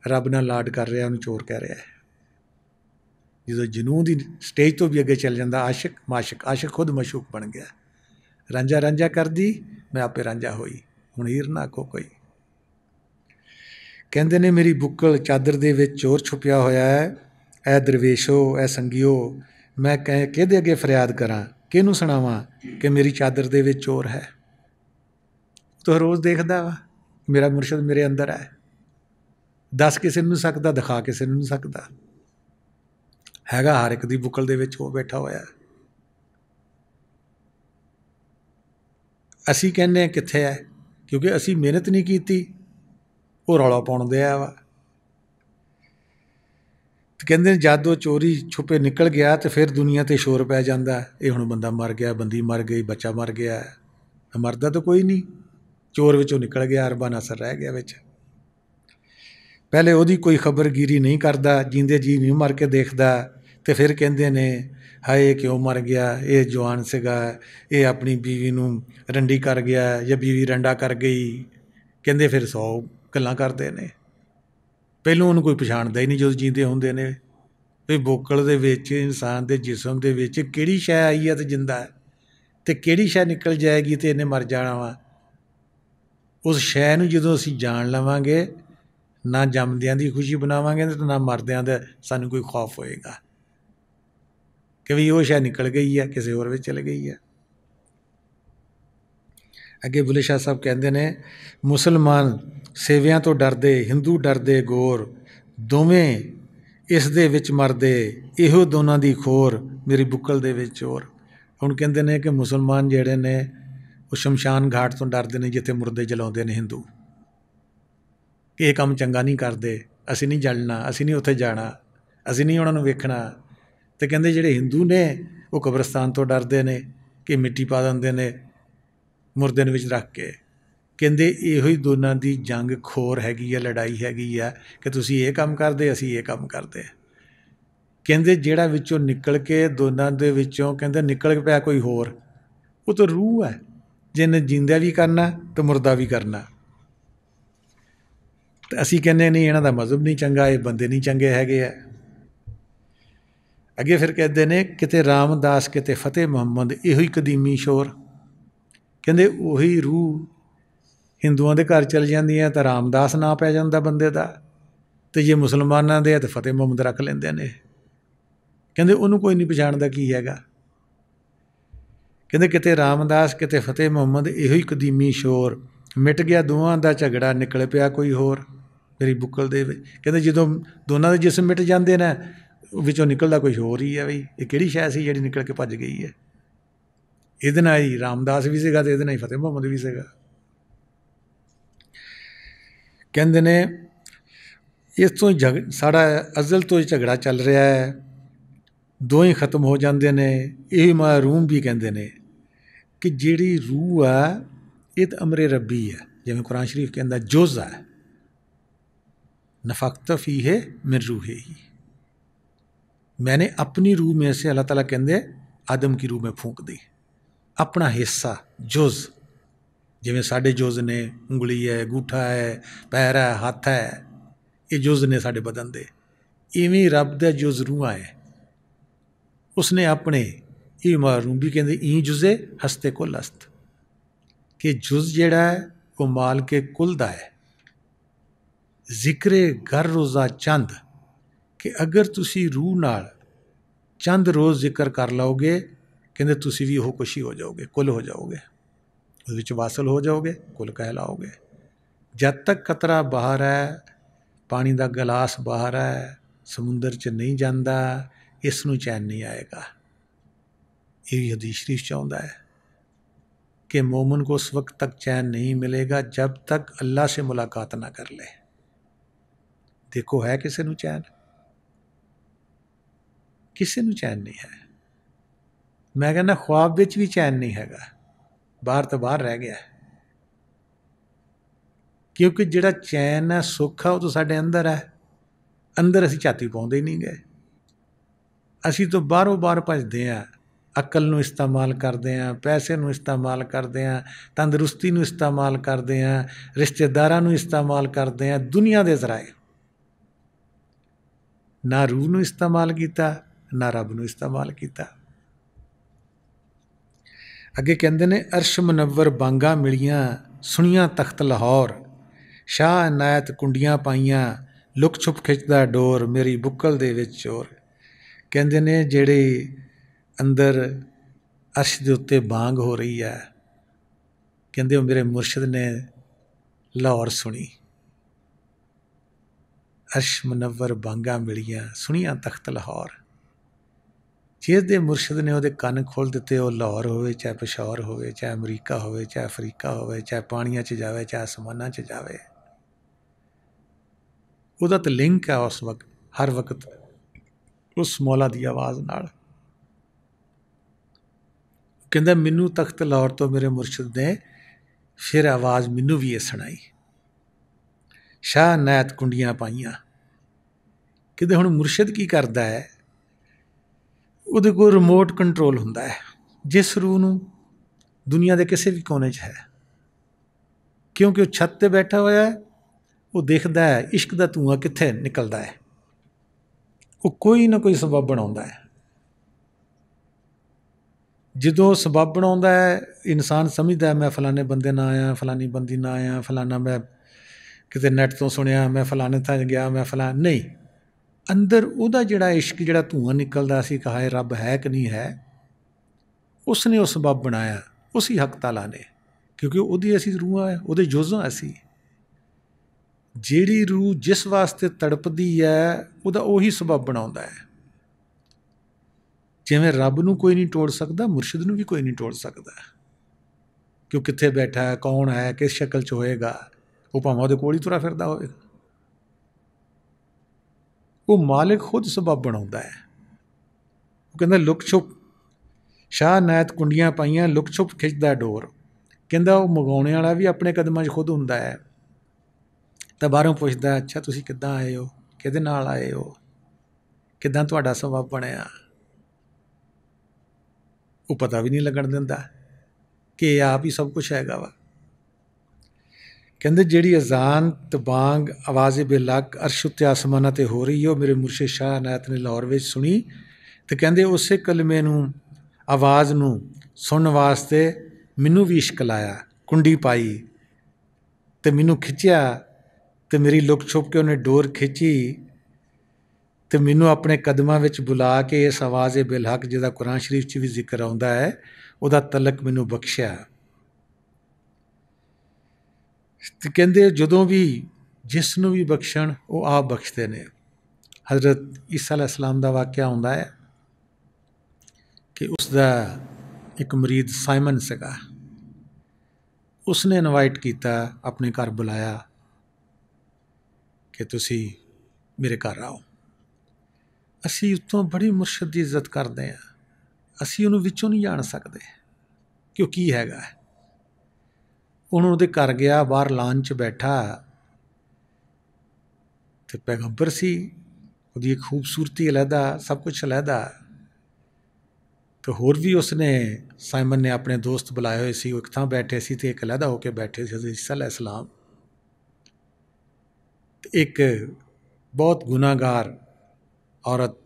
रब नाल लाड कर रहा, उन्हें चोर कह रहा है। जो जनू की स्टेज तो भी अगे चल जाता, आशिक माशिक, आशिक खुद मशूक बन गया। रांझा रांझा कर दी, मैं आपे रांझा होई, हुण हीर ना आखो कोई। कहते ने मेरी बुक्कल चादर दे विच चोर छुपिया होया है, ऐ दरवेशो ऐ संगियो, मैं कह किहदे अगे फरियाद करां, किहनूं सुणावां कि मेरी चादर दे विच चोर है। तो रोज़ देखदा वा मेरा मुर्शद मेरे अंदर है, दस किसी नूं सकदा, दिखा किसी नूं नहीं सकदा, हैगा हर एक दी बुक्कल दे विच हो बैठा होया। असी कहने कित्थे है, क्योंकि असी मेहनत नहीं कीती, वो रौला पाउण दिया वा। कहते जद वो चोरी छुपे निकल गया तो फिर दुनिया ते शोर पै जाता, ये हुण बंदा मर गया, बंदी मर गई, बच्चा मर गया, मरदा तो कोई नहीं, चोर विचों निकल गया, अरबा नासर रह गया विच। पहले ਉਹਦੀ कोई खबरगिरी नहीं करता, जींदे जी नहीं मर के देखता, तो फिर कहते ने हाए क्यों मर गया, ये जवान सीगा, ये अपनी बीवी नूं रंडी कर गया या बीवी रंडा कर गई, कहते फिर 100 गल्लां करते हैं। ਪਹਿਲੋਂ ਉਹਨੂੰ ਕੋਈ ਪਛਾਣਦਾ ਹੀ ਨਹੀਂ ਜਦੋਂ ਜੀਂਦੇ ਹੁੰਦੇ ਨੇ, ਵੀ ਬੋਕਲ ਦੇ ਵਿੱਚ ਇਨਸਾਨ ਦੇ ਜਿਸਮ ਦੇ ਵਿੱਚ ਕਿਹੜੀ ਸ਼ੈ ਆਈ ਹੈ ਤੇ ਜਿੰਦਾ ਹੈ, ਤੇ ਕਿਹੜੀ ਸ਼ੈ ਨਿਕਲ ਜਾਏਗੀ ਤੇ ਇਹਨੇ ਮਰ ਜਾਣਾ ਵਾ। ਉਸ ਸ਼ੈ ਨੂੰ ਜਦੋਂ ਅਸੀਂ ਜਾਣ ਲਵਾਂਗੇ, ਨਾ ਜੰਮਦਿਆਂ ਦੀ ਖੁਸ਼ੀ ਬਣਾਵਾਂਗੇ ਤੇ ਨਾ ਮਰਦਿਆਂ ਦਾ ਸਾਨੂੰ ਕੋਈ ਖੌਫ ਹੋਏਗਾ ਕਿ ਵੀ ਉਹ ਸ਼ੈ ਨਿਕਲ ਗਈ ਹੈ, ਕਿਸੇ ਹੋਰ ਵਿੱਚ ਚਲ ਗਈ ਹੈ। ਅੱਗੇ ਬੁੱਲੇ ਸ਼ਾਹ ਸਾਹਿਬ ਕਹਿੰਦੇ ਨੇ, ਮੁਸਲਮਾਨ ਸੇਵਿਆਂ ਤੋਂ ਡਰਦੇ, ਹਿੰਦੂ ਡਰਦੇ ਗੋਰ, ਦੋਵੇਂ ਇਸ ਦੇ ਵਿੱਚ ਮਰਦੇ, ਇਹੋ ਦੋਨਾਂ ਦੀ ਖੋਰ, ਮੇਰੀ ਬੁੱਕਲ ਦੇ ਵਿੱਚ ਚੋਰ। ਹੁਣ ਕਹਿੰਦੇ ਨੇ ਕਿ ਮੁਸਲਮਾਨ ਜਿਹੜੇ ਨੇ ਉਹ ਸ਼ਮਸ਼ਾਨ ਘਾਟ ਤੋਂ ਡਰਦੇ ਨੇ, ਜਿੱਥੇ ਮੁਰਦੇ ਜਲਾਉਂਦੇ ਨੇ ਹਿੰਦੂ, ਕਿ ਇਹ ਕੰਮ ਚੰਗਾ ਨਹੀਂ ਕਰਦੇ, ਅਸੀਂ ਨਹੀਂ ਜਲਣਾ, ਅਸੀਂ ਨਹੀਂ ਉੱਥੇ ਜਾਣਾ, ਅਸੀਂ ਨਹੀਂ ਉਹਨਾਂ ਨੂੰ ਵੇਖਣਾ। ਅਤੇ ਕਹਿੰਦੇ ਜਿਹੜੇ ਹਿੰਦੂ ਨੇ ਉਹ ਕਬਰਸਤਾਨ ਤੋਂ ਡਰਦੇ ਨੇ ਕਿ ਮਿੱਟੀ ਪਾ ਦਿੰਦੇ ਨੇ ਮੁਰਦੇ ਨੂੰ ਵਿੱਚ ਰੱਖ ਕੇ। ਕਹਿੰਦੇ ਇਹੋ ਹੀ ਦੋਨਾਂ ਦੀ ਜੰਗ ਖੋਰ ਹੈਗੀ ਆ, ਲੜਾਈ ਹੈਗੀ ਆ ਕਿ ਤੁਸੀਂ ਇਹ ਕੰਮ ਕਰਦੇ, ਅਸੀਂ ਇਹ ਕੰਮ ਕਰਦੇ। ਕਹਿੰਦੇ ਜਿਹੜਾ ਵਿੱਚੋਂ ਨਿਕਲ ਕੇ ਦੋਨਾਂ ਦੇ ਵਿੱਚੋਂ ਕਹਿੰਦੇ ਨਿਕਲ ਪਿਆ ਕੋਈ ਹੋਰ, ਉਹ ਤਾਂ ਰੂਹ ਹੈ, ਜਿਹਨੇ ਜਿੰਦਾ ਵੀ ਕਰਨਾ ਅਤੇ ਮੁਰਦਾ ਵੀ ਕਰਨਾ। ਅਤੇ ਅਸੀਂ ਕਹਿੰਦੇ ਨਹੀਂ ਇਹਨਾਂ ਦਾ ਮਜ਼ਹਬ ਨਹੀਂ ਚੰਗਾ, ਇਹ ਬੰਦੇ ਨਹੀਂ ਚੰਗੇ ਹੈਗੇ ਆ। ਅੱਗੇ ਫਿਰ ਕਹਿੰਦੇ ਨੇ, ਕਿਤੇ ਰਾਮਦਾਸ ਕਿਤੇ ਫਤਿਹ ਮੁਹੰਮਦ, ਇਹੋ ਹੀ ਕਦੀਮੀ ਸ਼ੋਰ। ਕਹਿੰਦੇ ਉਹੀ ਰੂਹ ਹਿੰਦੂਆਂ ਦੇ ਘਰ ਚਲ ਜਾਂਦੀਆਂ ਤਾਂ ਰਾਮਦਾਸ ਨਾਂ ਪੈ ਜਾਂਦਾ ਬੰਦੇ ਦਾ, ਅਤੇ ਜੇ ਮੁਸਲਮਾਨਾਂ ਦੇ ਆ ਤਾਂ ਫਤਿਹ ਮੁਹੰਮਦ ਰੱਖ ਲੈਂਦੇ ਨੇ। ਕਹਿੰਦੇ ਉਹਨੂੰ ਕੋਈ ਨਹੀਂ ਪਛਾਣਦਾ ਕੀ ਹੈਗਾ। ਕਹਿੰਦੇ ਕਿਤੇ ਰਾਮਦਾਸ ਕਿਤੇ ਫਤਿਹ ਮੁਹੰਮਦ, ਇਹੋ ਹੀ ਕਦੀਮੀ ਸ਼ੋਰ, ਮਿਟ ਗਿਆ ਦੋਵਾਂ ਦਾ ਝਗੜਾ, ਨਿਕਲ ਪਿਆ ਕੋਈ ਹੋਰ, ਮੇਰੀ ਬੁੱਕਲ ਦੇ ਵਿੱਚ। ਕਹਿੰਦੇ ਜਦੋਂ ਦੋਨਾਂ ਦੇ ਜਿਸਮ ਮਿਟ ਜਾਂਦੇ ਨੇ, ਵਿੱਚੋਂ ਨਿਕਲਦਾ ਕੁਛ ਹੋਰ ਹੀ ਹੈ। ਬਈ ਇਹ ਕਿਹੜੀ ਸ਼ੈ ਸੀ ਜਿਹੜੀ ਨਿਕਲ ਕੇ ਭੱਜ ਗਈ ਹੈ। ਇਹਦੇ ਨਾਲ ਹੀ ਰਾਮਦਾਸ ਵੀ ਸੀਗਾ ਅਤੇ ਇਹਦੇ ਨਾਲ ਹੀ ਫਤਿਹ ਮੁਹੰਮਦ ਵੀ ਸੀਗਾ। ਕਹਿੰਦੇ ਨੇ ਇਸ ਤੋਂ ਸਾਡਾ ਅਜ਼ਲ ਤੋਂ ਝਗੜਾ ਚੱਲ ਰਿਹਾ ਹੈ, ਦੋਵੇਂ ਖਤਮ ਹੋ ਜਾਂਦੇ ਨੇ। ਇਹ ਮहरूਮ ਵੀ ਕਹਿੰਦੇ ਨੇ ਕਿ ਜਿਹੜੀ ਰੂਹ ਆ ਇਹ ਤਾਂ ਅਮਰੇ ਰੱਬੀ ਹੈ, ਜਿਵੇਂ ਕੁਰਾਨ ਸ਼ਰੀਫ ਕਹਿੰਦਾ ਜੁਜ਼ ਹੈ, ਨਫਖਤ ਫੀਹ ਮਿਨ रूही ही, मैंने अपनी रूह में से, अल्लाह ताला कहते आदम की रूह में फूंक दी। अपना हिस्सा जुज़, जिवें साडे जुज़ ने उंगली है, अंगूठा है, पैर है, हत्थ है, ये जुज़ ने साडे बदन दे, इवें रब दे जुज़ रूहां है। उसने अपने ये मारूं भी कहते ई जुज़े हस्ते कुल हस्त, कि जुज़ जिहड़ा है वो माल के कुल दा है। जिक्रे घर रोज़ा चंद, कि अगर तुसी रूह नाल चंद रोज़ जिक्र कर लोगे, कहते तुसी भी वो कुछ ही हो जाओगे, कुल हो जाओगे, उस विच वासल हो जाओगे, कुल कहलाओगे। जब तक कतरा बाहर है, पानी का गिलास बाहर है, समुंदर च नहीं जाता, इसनूं चैन नहीं आएगा। ये हदीस शरीफ चाहता है कि मोमिन को उस वक्त तक चैन नहीं मिलेगा जब तक अल्लाह से मुलाकात ना कर ले। देखो है किसी नूं चैन? किसी नूं चैन नहीं है। मैं कहना ख्वाब विच भी चैन नहीं हैगा, बाहर तो बाहर रह गया। क्योंकि जिहड़ा चैन है, सुख है, वो तो साडे अंदर है। अंदर असीं झाती पाउंदे ही नहीं गए। असीं तो बाहरों बाहर भजदे हैं, अकल नूं इस्तेमाल करते हैं, पैसे नूं इस्तेमाल करते हैं, तंदरुस्ती नूं इस्तेमाल करते हैं, रिश्तेदारां नूं इस्तेमाल करते हैं, दुनिया दे जराए। ना रूह नूं इस्तेमाल किया, ना रब नूं इस्तेमाल किया। अगे कहते ने अर्श मुनव्वर बांगा मिलियां, सुनिया तख्त लाहौर, शाह इनायत कुंडियां पाइयां, लुक छुप खिंचदा डोर, मेरी बुक्कल दे विच चोर। कहते ने जेड़े अंदर अर्श के उत्ते बांग हो रही है, कहते वो मेरे मुर्शद ने लाहौर सुनी। अर्श मुनव्वर बांगा मिलियां, सुनिया तख्त लाहौर। जिस दे मुर्शद ने वो कन खोल दिते, वो लाहौर होवे, चाहे पेशावर होवे, चाहे अमरीका होवे, चाहे अफ्रीका होवे, चाहे पानिया च जावे, चाहे आसमाना च जावे, ਉਹਦਾ तो लिंक है उस वक्त, हर वक्त उस मौला की आवाज़ नाल। कहंदा मैनू तख्त लाहौर तो मेरे मुर्शद ने फिर आवाज़ मैनू भी ये सुनाई, शाह नैत कुंडियां पाइयां। कहते हुण मुर्शद की करता है, ਉਹਦੇ ਕੋਲ रिमोट कंट्रोल ਹੁੰਦਾ है, जिस रूह ਨੂੰ दुनिया के किसी भी कोने च है, क्योंकि वो छत पर बैठा होया है, वो देखता है इश्क का धुआं कित्थे निकलता है, वो कोई ना कोई सबब बनाता है। ਜਦੋਂ सबब बनाता है, इंसान समझता है मैं फलाने बंदे ना आया, फलानी बंदी ना आया, फलाना मैं किते नैट तो सुनिया, मैं फलाने थां गया, मैं फलाना नहीं। अंदर ਉਹਦਾ ਜਿਹੜਾ इश्क ਜਿਹੜਾ ਧੂਆਂ निकलता ਸੀ, कहा है रब है कि नहीं है, उसने वो सबब बनाया, उसी हक ताला ने, क्योंकि ਉਹਦੀ ਅਸੀਂ रूह है, ਉਹਦੇ जुज़ ਹਾਂ ਅਸੀਂ। ਜਿਹੜੀ रूह जिस वास्ते तड़पदी है, ਉਹਦਾ ਉਹੀ सबब बनाਉਂਦਾ है। जिवें रब नूं कोई नहीं तोड़ सकता, मुर्शिद नूं भी कोई नहीं तोड़ सकता, कि वो कित्थे बैठा है, कौन है, किस शक्ल च होएगा, वो भावें ਉਹਦੇ कोल ही तुरा फिरदा होएगा। वो मालिक खुद सबब बनाता है। वो कहता लुक छुप, शाह नैत कुंडियां पाइयां, लुक छुप खिंचदा डोर। कहता वो मंगाने वाला भी अपने कदमां च खुद हुंदा है। तो बाहरों पुछदा, अच्छा तुसीं किद्दां आए हो, किहदे नाल आए हो, किद्दां तुहाडा सबब बनिया। वो पता भी नहीं लगन दिंदा कि आप ही सब कुछ हैगा वा। कहते जिहड़ी अजान ते बांग आवाज़े बेलक अर्श उत्ते आसमानां ते हो रही है, मेरे मुर्शिद शाह इनायत ने लाहौर विच सुनी। तो कहते उसे कलमे नूं आवाज़ नूं सुनने वास्ते मैनू भी इश्क लाया, कुंडी पाई तो मैनू खिंचिया, तो मेरी लुक छुप के उन्हें डोर खिंची, तो मैनू अपने कदमां विच बुला के इस आवाज़े बेलहक जिहदा कुरान शरीफ च भी जिक्र आउंदा है, उहदा तलक मैनू बख्शिया। तो कहते जदों भी जिसनों भी बख्शण वो आप बख्शते ने। हज़रत ईसा अलैहिस्सलाम का वाक़या आउंदा है कि उसका एक मुरीद साइमन सीगा, उसने इनवाइट किया, अपने घर बुलाया कि तुसी मेरे घर आओ। असी उत्तों बड़ी मुर्शद की इज्जत करते हैं, असी उन्होंने विचों नहीं जान सकते कि की हैगा। उन्होंने घर गया, बाहर लान च बैठा, तो पैगंबर सी, उसकी खूबसूरती अलहदा, सब कुछ अलहदा। तो होर भी उसने साइमन ने अपने दोस्त बुलाए हुए सी, एक थां बैठे सी ते एक अलहदा होकर बैठे सी। हज़रत ईसा अलैहिस्सलाम एक बहुत गुनाहगार औरत,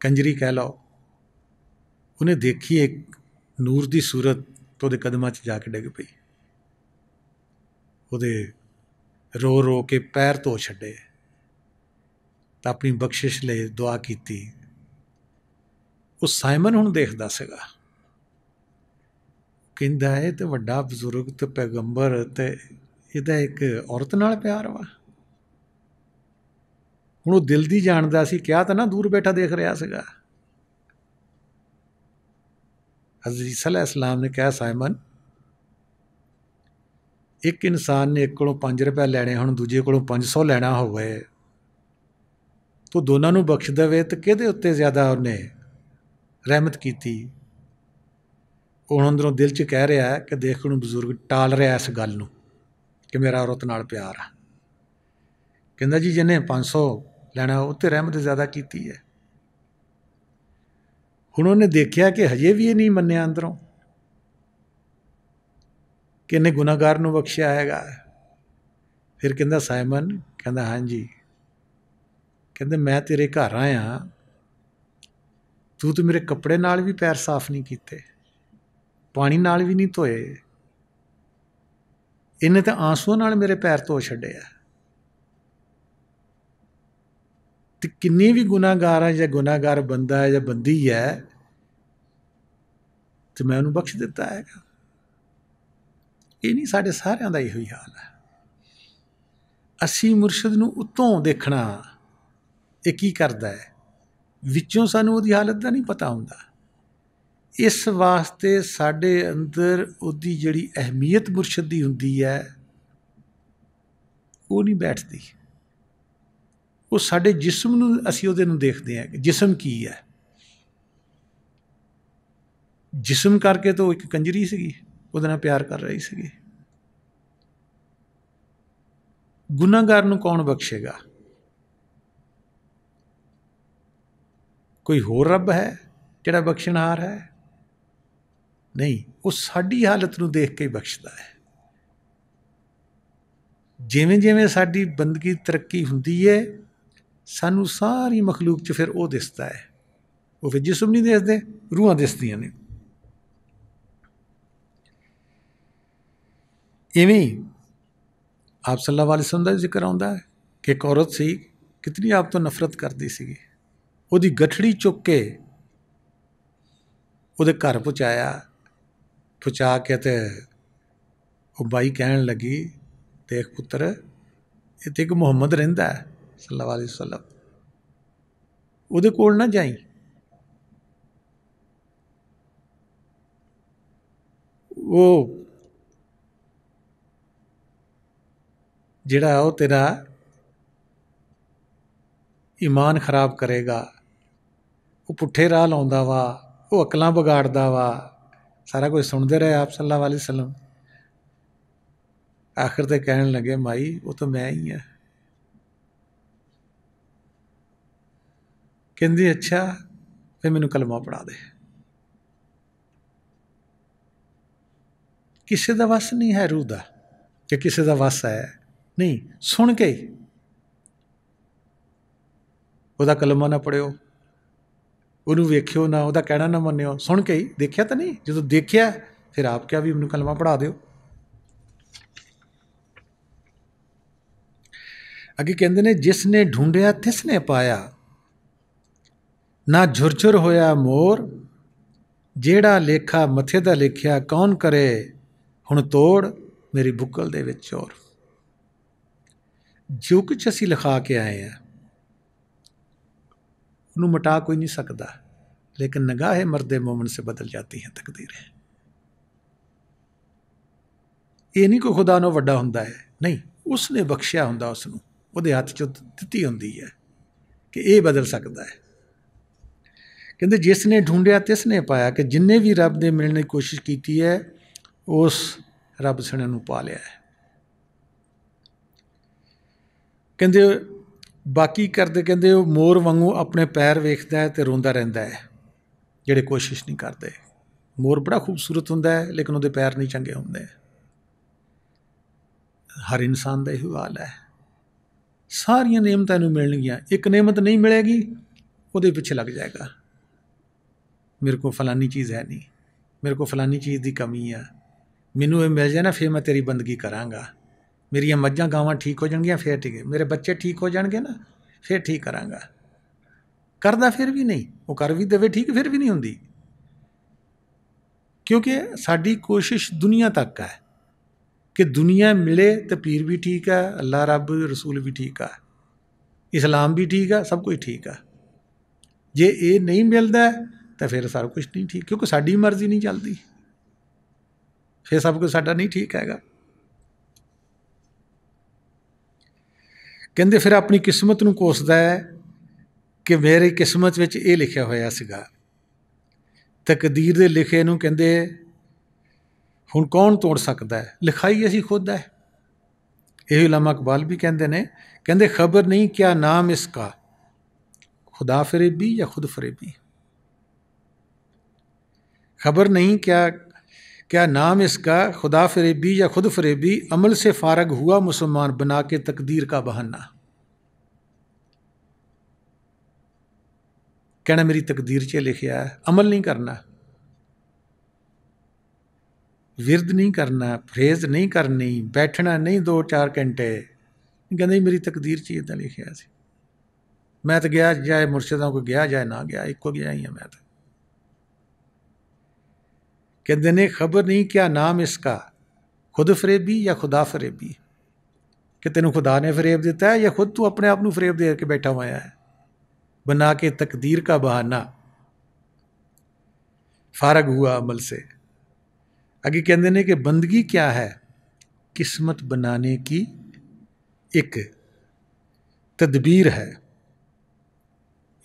कंजरी कह लो, उन्हें देखी एक नूर की सूरत तो उहदे कदमां 'च जाके डिग पई। उहदे रो रो के पैर धो छड्डे तो अपनी बख्शिश लिए दुआ की। ਉਹ ਸਾਈਮਨ ਹੁਣ ਦੇਖਦਾ ਸੀਗਾ, ਕਹਿੰਦਾ ਇਹ ਤੇ ਵੱਡਾ ਬਜ਼ੁਰਗ ਤੇ ਪੈਗੰਬਰ ਤੇ ਇਹਦਾ ਇੱਕ ਔਰਤ ਨਾਲ ਪਿਆਰ ਵਾ। ਹੁਣ ਉਹ ਦਿਲ ਦੀ ਜਾਣਦਾ ਸੀ, ਕਿਹਾ ਤਾਂ ਨਾ ਦੂਰ ਬੈਠਾ ਦੇਖ ਰਿਹਾ ਸੀਗਾ। ਹਜ਼ਰਤ ਈਸਾ अलैहिस्सलाम ने ਕਿਹਾ, ਸਾਈਮਨ ਇੱਕ ਇਨਸਾਨ ਨੇ ਇੱਕ ਕੋਲੋਂ 5 ਰੁਪਏ ਲੈਣੇ ਹੁਣ ਦੂਜੇ ਕੋਲੋਂ 500 ਲੈਣਾ ਹੋਵੇ ਤੋ ਦੋਨਾਂ ਨੂੰ ਬਖਸ਼ ਦੇਵੇ ਤੇ ਕਿਹਦੇ ਉੱਤੇ ਜ਼ਿਆਦਾ ਉਹਨੇ ਰਹਿਮਤ ਕੀਤੀ। ਹੁਣ ਅੰਦਰੋਂ ਦਿਲ 'ਚ ਕਹਿ ਰਿਹਾ ਕਿ ਦੇਖ ਉਹਨੂੰ ਬਜ਼ੁਰਗ ਟਾਲ ਰਿਹਾ ਇਸ ਗੱਲ ਨੂੰ ਕਿ ਮੇਰਾ ਔਰਤ ਨਾਲ ਪਿਆਰ ਆ। ਕਹਿੰਦਾ ਜੀ ਜਿਹਨੇ 500 ਲੈਣਾ ਉਹ 'ਤੇ ਰਹਿਮਤ ਜ਼ਿਆਦਾ ਕੀਤੀ ਹੈ। ਹੁਣ ਉਹਨੇ ਦੇਖਿਆ ਕਿ ਹਜੇ ਵੀ ਇਹ ਨਹੀਂ ਮੰਨਿਆ ਅੰਦਰੋਂ ਕਿ ਇਹਨੇ ਗੁਨਾਹਗਾਰ ਨੂੰ ਬਖਸ਼ਿਆ ਹੈਗਾ। ਫਿਰ ਕਹਿੰਦਾ ਸਾਈਮਨ, ਕਹਿੰਦਾ ਹਾਂਜੀ, ਕਹਿੰਦੇ ਮੈਂ ਤੇਰੇ ਘਰ ਆਇਆ, ਤੂੰ ਤਾਂ ਮੇਰੇ ਕੱਪੜੇ ਨਾਲ ਵੀ ਪੈਰ ਸਾਫ਼ ਨਹੀਂ ਕੀਤੇ, ਪਾਣੀ ਨਾਲ ਵੀ ਨਹੀਂ ਧੋਏ, ਇਹਨੇ ਤਾਂ ਆਂਸੂਆਂ ਨਾਲ ਮੇਰੇ ਪੈਰ ਧੋ ਛੱਡੇ ਆ। ਤੇ ਕਿੰਨੀ ਵੀ ਗੁਨਾਹਗਾਰ ਹੈ ਜਾਂ ਗੁਨਾਹਗਾਰ ਬੰਦਾ ਹੈ ਜਾਂ ਬੰਦੀ ਹੈ ਤੇ ਮੈਂ ਉਹਨੂੰ ਬਖਸ਼ ਦਿੱਤਾ ਹੈਗਾ। ਇਹ ਨਹੀਂ, ਸਾਡੇ ਸਾਰਿਆਂ ਦਾ ਇਹੋ ਹੀ ਹਾਲ ਹੈ। ਅਸੀਂ ਮੁਰਸ਼ਿਦ ਨੂੰ ਉੱਤੋਂ ਦੇਖਣਾ, ਇਹ ਕੀ ਕਰਦਾ ਹੈ, ਵਿੱਚੋਂ ਸਾਨੂੰ ਉਹਦੀ ਹਾਲਤ ਦਾ ਨਹੀਂ ਪਤਾ ਹੁੰਦਾ। ਇਸ ਵਾਸਤੇ ਸਾਡੇ ਅੰਦਰ ਉਹਦੀ ਜਿਹੜੀ ਅਹਿਮੀਅਤ ਮੁਰਸ਼ਿਦ ਦੀ ਹੁੰਦੀ ਹੈ ਉਹ ਨਹੀਂ ਬੈਠਦੀ। ਉਹ ਸਾਡੇ ਜਿਸਮ ਨੂੰ ਅਸੀਂ ਉਹਦੇ ਨੂੰ ਦੇਖਦੇ ਹਾਂ ਕਿ ਜਿਸਮ ਕੀ ਹੈ। ਜਿਸਮ ਕਰਕੇ ਤਾਂ ਉਹ ਇੱਕ ਕੰਜਰੀ ਸੀਗੀ, ਉਹਦੇ ਨਾਲ ਪਿਆਰ ਕਰ ਰਹੀ ਸੀਗੀ। ਗੁਨਾਹਗਾਰ ਨੂੰ ਕੌਣ ਬਖਸ਼ੇਗਾ? ਕੋਈ ਹੋਰ ਰੱਬ ਹੈ ਜਿਹੜਾ ਬਖਸ਼ਣਹਾਰ ਹੈ? ਨਹੀਂ, ਉਹ ਸਾਡੀ ਹਾਲਤ ਨੂੰ ਦੇਖ ਕੇ ਹੀ ਬਖਸ਼ਦਾ ਹੈ। ਜਿਵੇਂ ਜਿਵੇਂ ਸਾਡੀ ਬੰਦਗੀ ਤਰੱਕੀ ਹੁੰਦੀ ਹੈ ਸਾਨੂੰ ਸਾਰੀ ਮਖਲੂਕ 'ਚ ਫਿਰ ਉਹ ਦਿਸਦਾ ਹੈ। ਉਹ ਫਿਰ ਜਿਸਮ ਨਹੀਂ ਦਿਸਦੇ, ਰੂਹਾਂ ਦਿਸਦੀਆਂ ਨੇ। ਇਵੇਂ ਆਪ ਸੱਲੱਲਾਹੁ ਅਲੈਹਿ ਵਸੱਲਮ ਦਾ ਜ਼ਿਕਰ ਆਉਂਦਾ ਹੈ ਕਿ ਇੱਕ ਔਰਤ ਸੀ, ਕਿਤਨੀ ਆਪ ਤੋਂ ਨਫ਼ਰਤ ਕਰਦੀ ਸੀਗੀ। ਉਹਦੀ ਗਠੜੀ ਚੁੱਕ ਕੇ ਉਹਦੇ ਘਰ ਪਹੁੰਚਾ ਕੇ ਤੇ ਉਹ ਬਾਈ ਕਹਿਣ ਲੱਗੀ, ਦੇਖ ਪੁੱਤਰ, ਇੱਥੇ ਇੱਕ ਮੁਹੰਮਦ ਰਹਿੰਦਾ ਹੈ ਸੱਲੱਲਾਹੁ ਅਲੈਹਿ ਵਸੱਲਮ, ਉਹਦੇ ਕੋਲ ਨਾ ਜਾਈ। ਉਹ ਜਿਹੜਾ ਉਹ ਤੇਰਾ ਈਮਾਨ ਖਰਾਬ ਕਰੇਗਾ, ਉਹ ਪੁੱਠੇ ਰਾਹ ਲਾਉਂਦਾ ਵਾ, ਉਹ ਅਕਲਾਂ ਵਿਗਾੜਦਾ ਵਾ। ਸਾਰਾ ਕੁਝ ਸੁਣਦੇ ਰਹੇ ਆਪ ਸੱਲੱਲਾਹੁ ਅਲੈਹਿ ਵਸੱਲਮ। ਆਖਿਰ ਤੇ ਕਹਿਣ ਲੱਗੇ, ਮਾਈ ਉਹ ਤਾਂ ਮੈਂ ਹੀ ਹਾਂ। ਕਹਿੰਦੀ ਅੱਛਾ, ਫਿਰ ਮੈਨੂੰ ਕਲਮਾ ਪੜ੍ਹਾ ਦੇ। ਕਿਸੇ ਦਾ ਵਸ ਨਹੀਂ ਹੈ ਰੂਹ ਦਾ ਕਿ ਕਿਸੇ ਦਾ ਵਸ ਹੈ, ਨਹੀਂ। ਸੁਣ ਕੇ ਉਹਦਾ ਕਲਮਾ ਨਾ ਪੜਿਓ, ਉਹਨੂੰ ਵੇਖਿਓ ਨਾ, ਉਹਦਾ ਕਹਿਣਾ ਨਾ ਮੰਨਿਓ। ਸੁਣ ਕੇ ਹੀ, ਦੇਖਿਆ ਤਾਂ ਨਹੀਂ। ਜਦੋਂ ਦੇਖਿਆ ਫਿਰ ਆਪ ਕਿਹਾ ਵੀ ਮੈਨੂੰ ਕਲਮਾ ਪੜ੍ਹਾ ਦਿਓ। ਅੱਗੇ ਕਹਿੰਦੇ ਨੇ, ਜਿਸ ਨੇ ਢੂੰਡਿਆ ਤਿਸ ਨੇ ਪਾਇਆ, ਨਾ ਝੁਰਝੁਰ ਹੋਇਆ ਮੋਰ, ਜਿਹੜਾ ਲੇਖਾ ਮੱਥੇ ਦਾ ਲਿਖਿਆ ਕੌਣ ਕਰੇ ਹੁਣ ਤੋੜ, ਮੇਰੀ ਬੁੱਕਲ ਦੇ ਵਿੱਚ ਚੋਰ। ਜੋ ਕੁਛ ਅਸੀਂ ਲਿਖਾ ਕੇ ਆਏ ਹਾਂ ਉਹਨੂੰ ਮਿਟਾ ਕੋਈ ਨਹੀਂ ਸਕਦਾ, ਲੇਕਿਨ ਨਿਗਾਹ ਮਰਦੇ ਮੋਮਨ ਸੇ ਬਦਲ ਜਾਤੀ ਹੈ ਤਕਦੀਰ। ਇਹ ਨਹੀਂ ਕੋਈ ਖੁਦਾ ਨੂੰ ਵੱਡਾ ਹੁੰਦਾ ਹੈ, ਨਹੀਂ, ਉਸਨੇ ਬਖਸ਼ਿਆ ਹੁੰਦਾ, ਉਸਨੂੰ ਉਹਦੇ ਹੱਥ 'ਚ ਦਿੱਤੀ ਹੁੰਦੀ ਹੈ ਕਿ ਇਹ ਬਦਲ ਸਕਦਾ ਹੈ। ਕਹਿੰਦੇ ਜਿਸ ਨੇ ਢੂੰਡਿਆ ਤਿਸ ਨੇ ਪਾਇਆ, ਕਿ ਜਿੰਨੇ ਵੀ ਰੱਬ ਦੇ ਮਿਲਣ ਦੀ ਕੋਸ਼ਿਸ਼ ਕੀਤੀ ਹੈ ਉਸ ਰੱਬ ਸਣੇ ਨੂੰ ਪਾ ਲਿਆ ਹੈ। ਕਹਿੰਦੇ ਬਾਕੀ ਕਰਦੇ, ਕਹਿੰਦੇ ਉਹ ਮੋਰ ਵਾਂਗੂ ਆਪਣੇ ਪੈਰ ਵੇਖਦਾ ਹੈ ਤੇ ਰੋਂਦਾ ਰਹਿੰਦਾ ਹੈ। ਜਿਹੜੇ ਕੋਸ਼ਿਸ਼ ਨਹੀਂ ਕਰਦੇ। ਮੋਰ ਬੜਾ ਖੂਬਸੂਰਤ ਹੁੰਦਾ ਹੈ, ਲੇਕਿਨ ਉਹਦੇ ਪੈਰ ਨਹੀਂ ਚੰਗੇ ਹੁੰਦੇ। ਹਰ ਇਨਸਾਨ ਦਾ ਇਹੋ ਹਾਲ ਹੈ। ਸਾਰੀਆਂ ਨਿਯਮਤਾਂ ਇਹਨੂੰ ਮਿਲਣਗੀਆਂ, ਇੱਕ ਨਿਯਮਤ ਨਹੀਂ ਮਿਲੇਗੀ ਉਹਦੇ ਪਿੱਛੇ ਲੱਗ ਜਾਏਗਾ। ਮੇਰੇ ਕੋਲ ਫਲਾਨੀ ਚੀਜ਼ ਹੈ ਨਹੀਂ, ਮੇਰੇ ਕੋਲ ਫਲਾਨੀ ਚੀਜ਼ ਦੀ ਕਮੀ ਆ, ਮੈਨੂੰ ਇਹ ਮਿਲ ਜਾਏ ਨਾ ਫਿਰ ਮੈਂ ਤੇਰੀ ਬੰਦਗੀ ਕਰਾਂਗਾ। ਮੇਰੀਆਂ ਮੱਝਾਂ ਗਾਵਾਂ ਠੀਕ ਹੋ ਜਾਣਗੀਆਂ ਫਿਰ ਠੀਕ ਹੈ, ਮੇਰੇ ਬੱਚੇ ਠੀਕ ਹੋ ਜਾਣਗੇ ਨਾ ਫਿਰ ਠੀਕ ਕਰਾਂਗਾ। ਕਰਦਾ ਫਿਰ ਵੀ ਨਹੀਂ, ਉਹ ਕਰ ਵੀ ਦੇਵੇ ਠੀਕ, ਫਿਰ ਵੀ ਨਹੀਂ ਹੁੰਦੀ। ਕਿਉਂਕਿ ਸਾਡੀ ਕੋਸ਼ਿਸ਼ ਦੁਨੀਆ ਤੱਕ ਹੈ ਕਿ ਦੁਨੀਆ ਮਿਲੇ ਤਾਂ ਪੀਰ ਵੀ ਠੀਕ ਹੈ, ਅੱਲਾ ਰੱਬ ਰਸੂਲ ਵੀ ਠੀਕ ਆ, ਇਸਲਾਮ ਵੀ ਠੀਕ ਆ, ਸਭ ਕੁਝ ਠੀਕ ਆ। ਜੇ ਇਹ ਨਹੀਂ ਮਿਲਦਾ ਤਾਂ ਫਿਰ ਸਾਰਾ ਕੁਛ ਨਹੀਂ ਠੀਕ, ਕਿਉਂਕਿ ਸਾਡੀ ਮਰਜ਼ੀ ਨਹੀਂ ਚੱਲਦੀ, ਫਿਰ ਸਭ ਕੁਝ ਸਾਡਾ ਨਹੀਂ ਠੀਕ ਹੈਗਾ। ਕਹਿੰਦੇ ਫਿਰ ਆਪਣੀ ਕਿਸਮਤ ਨੂੰ ਕੋਸਦਾ ਹੈ ਕਿ ਮੇਰੀ ਕਿਸਮਤ ਵਿੱਚ ਇਹ ਲਿਖਿਆ ਹੋਇਆ ਸੀਗਾ। ਤਕਦੀਰ ਦੇ ਲਿਖੇ ਨੂੰ ਕਹਿੰਦੇ ਹੁਣ ਕੌਣ ਤੋੜ ਸਕਦਾ ਹੈ, ਲਿਖਾਈ ਅਸੀਂ ਖੁਦ ਹੈ। ਇਹ ਉਲਮਾ ਇਕਬਾਲ ਵੀ ਕਹਿੰਦੇ ਨੇ, ਕਹਿੰਦੇ ਖਬਰ ਨਹੀਂ ਕਿਆ ਨਾਮ ਇਸਕਾ, खुदा फरेबी या खुद फरेबी। खबर नहीं क्या नाम इसका, खुदा फरेबी या खुद फरेबी। अमल से फारग हुआ मुसलमान बना के तकदीर का बहाना। कहना मेरी तकदीर च लिखा है, अमल नहीं करना, विरद नहीं करना, फरेज नहीं करनी, बैठना नहीं 2-4 घंटे। कहते मेरी तकदीर च इदा लिखा सी, मैं तो गया जाए मुर्शिदां को गया जाए ना गया, इको गया ही मैं तो। कहते ने खबर नहीं क्या नाम इसका, खुद फरेबी या खुदा फरेबी, कि तेन खुदा ने फरेब दिता है या खुद तू अपने आप को फरेब दे के बैठा हुआ है, बना के तकदीर का बहाना, फारग हुआ अमल से। आगे कहते ने कि बंदगी क्या है, किस्मत बनाने की एक तदबीर है।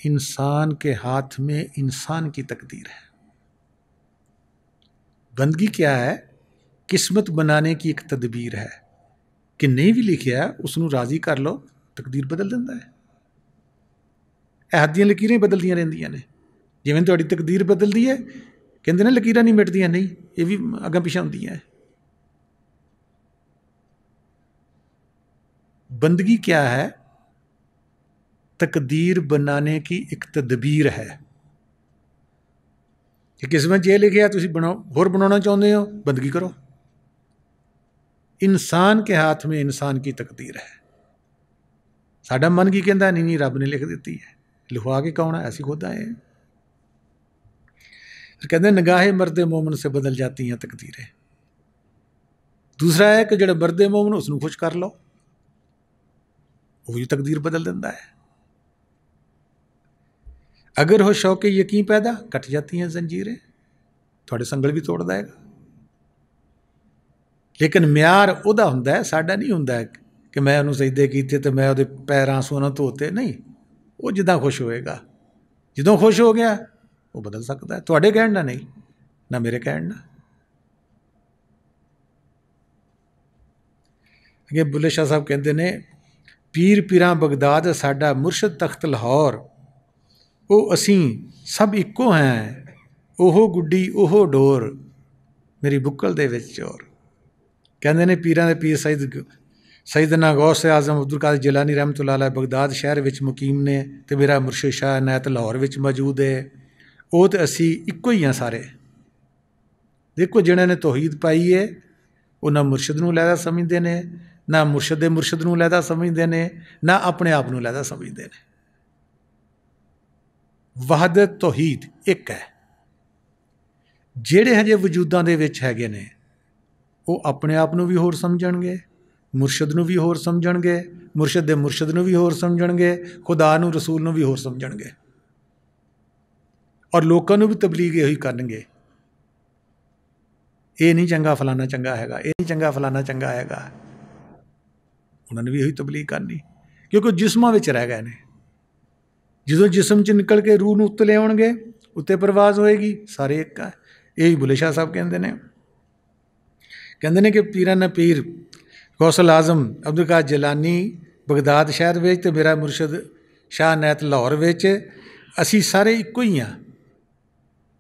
इंसान के हाथ में इंसान की तकदीर है। बंदगी क्या है, किस्मत बनाने की एक तदबीर है कि नहीं भी लिखिया उसनू राजी कर लो, तकदीर बदल दिंदा है। ਇਹ ਹੱਥ ਦੀਆਂ ਲਕੀਰਾਂ ਬਦਲਦੀਆਂ ਰਹਿੰਦੀਆਂ ਨੇ, ਜਿਵੇਂ ਤੁਹਾਡੀ ਤਕਦੀਰ ਬਦਲਦੀ ਹੈ, ਕਹਿੰਦੇ ਨੇ ਲਕੀਰਾਂ ਨਹੀਂ ਮਿਟਦੀਆਂ, ਨਹੀਂ, ਇਹ ਵੀ ਅੱਗਾਂ ਪਿਛਾਂ ਹੁੰਦੀਆਂ। बंदगी क्या है, तकदीर बनाने की एक तदबीर है कि किस्मत जे लिखिया तुसी बनाओ, होर बनाना चाहते हो, बंदगी करो। इंसान के हाथ में इंसान की तकदीर है। साडा मन की कहता, नहीं रब ने लिख दी है, लिखवा के कौन है, ऐसी खुद आए। कहते निगाहे मर्दे मोमन से बदल जाती हैं तकदीरें। दूसरा है कि जो मर्दे मोमन उसनू खुश कर लो, वो भी तकदीर बदल दिंदा है। अगर हो शौक़ यकीन पैदा, कट जाती हैं जंजीरें, थोड़े संगल भी तोड़ देगा। लेकिन म्यार उहदा हुंदा है, साडा नहीं हुंदा है कि मैं उन्होंने सजदे कीते तो मैं उहदे पैर आंसू ना धोते, नहीं, वो जिदा खुश होएगा, जदों खुश हो गया वो बदल सकता है, तुहाडे कहण नाल नहीं, ना मेरे कहण नाल। अगे बुल्ले शाह साहब कहते ने, पीर पीरां बगदाद साडा मुर्शद तख्त लाहौर, वो असीं सब इक्को हैं, ओहो गुड्डी ओहो डोर, मेरी बुक्कल दे विच चोर। कहते ने पीरां दे पीर सैयदना गौस आज़म अब्दुल कादिर जिलानी रहमतुल्लाह अलैह बगदाद शहर विच मुकीम ने, ते मेरा मुर्शद शाह इनायत लाहौर विच मौजूद है। वो तो असी इक्को ही हैं सारे। देखो जिन्होंने ने तौहीद पाई है, वो ना मुर्शद नूं लैदा समझते ने, ना मुर्शद दे मुर्शद नूं लैदा समझते ने, ना अपने आप नूं लैदा समझते ने। वहदत तौहीद एक है। ਜਿਹੜੇ ਹਜੇ ਵਜੂਦਾਂ ਦੇ ਵਿੱਚ ਹੈਗੇ ਨੇ, ਉਹ ਆਪਣੇ ਆਪ ਨੂੰ ਵੀ ਹੋਰ ਸਮਝਣਗੇ, ਮੁਰਸ਼ਦ ਨੂੰ ਵੀ ਹੋਰ ਸਮਝਣਗੇ, ਮੁਰਸ਼ਦ ਦੇ ਮੁਰਸ਼ਦ ਨੂੰ ਵੀ ਹੋਰ ਸਮਝਣਗੇ, ਖੁਦਾ ਨੂੰ ਰਸੂਲ ਨੂੰ ਵੀ ਹੋਰ ਸਮਝਣਗੇ, ਔਰ ਲੋਕਾਂ ਨੂੰ ਵੀ ਤਬਲੀਗ ਇਹੀ ਕਰਨਗੇ। ਇਹ ਨਹੀਂ ਚੰਗਾ ਫਲਾਣਾ ਚੰਗਾ ਹੈਗਾ, ਇਹ ਨਹੀਂ ਚੰਗਾ ਫਲਾਣਾ ਚੰਗਾ ਹੈਗਾ, ਉਹਨਾਂ ਨੇ ਵੀ ਇਹੀ ਤਬਲੀਗ ਕਰਨੀ, ਕਿਉਂਕਿ ਜਿਸਮਾਂ ਵਿੱਚ ਰਹਿ ਗਏ ਨੇ। ਜਦੋਂ ਜਿਸਮ 'ਚ ਨਿਕਲ ਕੇ ਰੂਹ ਨੂੰ ਉੱਤੇ ਲਿਆਉਣਗੇ, ਉੱਤੇ ਪ੍ਰਵਾਜ਼ ਹੋਏਗੀ, ਸਾਰੇ ਇੱਕ ਹੈ। यही बुल्ले शाह साहब कहते ने कि पीराना पीर गौसल आजम अब्दुल कादिर जिलानी बगदाद शहर में, तो मेरा मुर्शद शाह इनायत लाहौर में, असी सारे इक्को ही हाँ।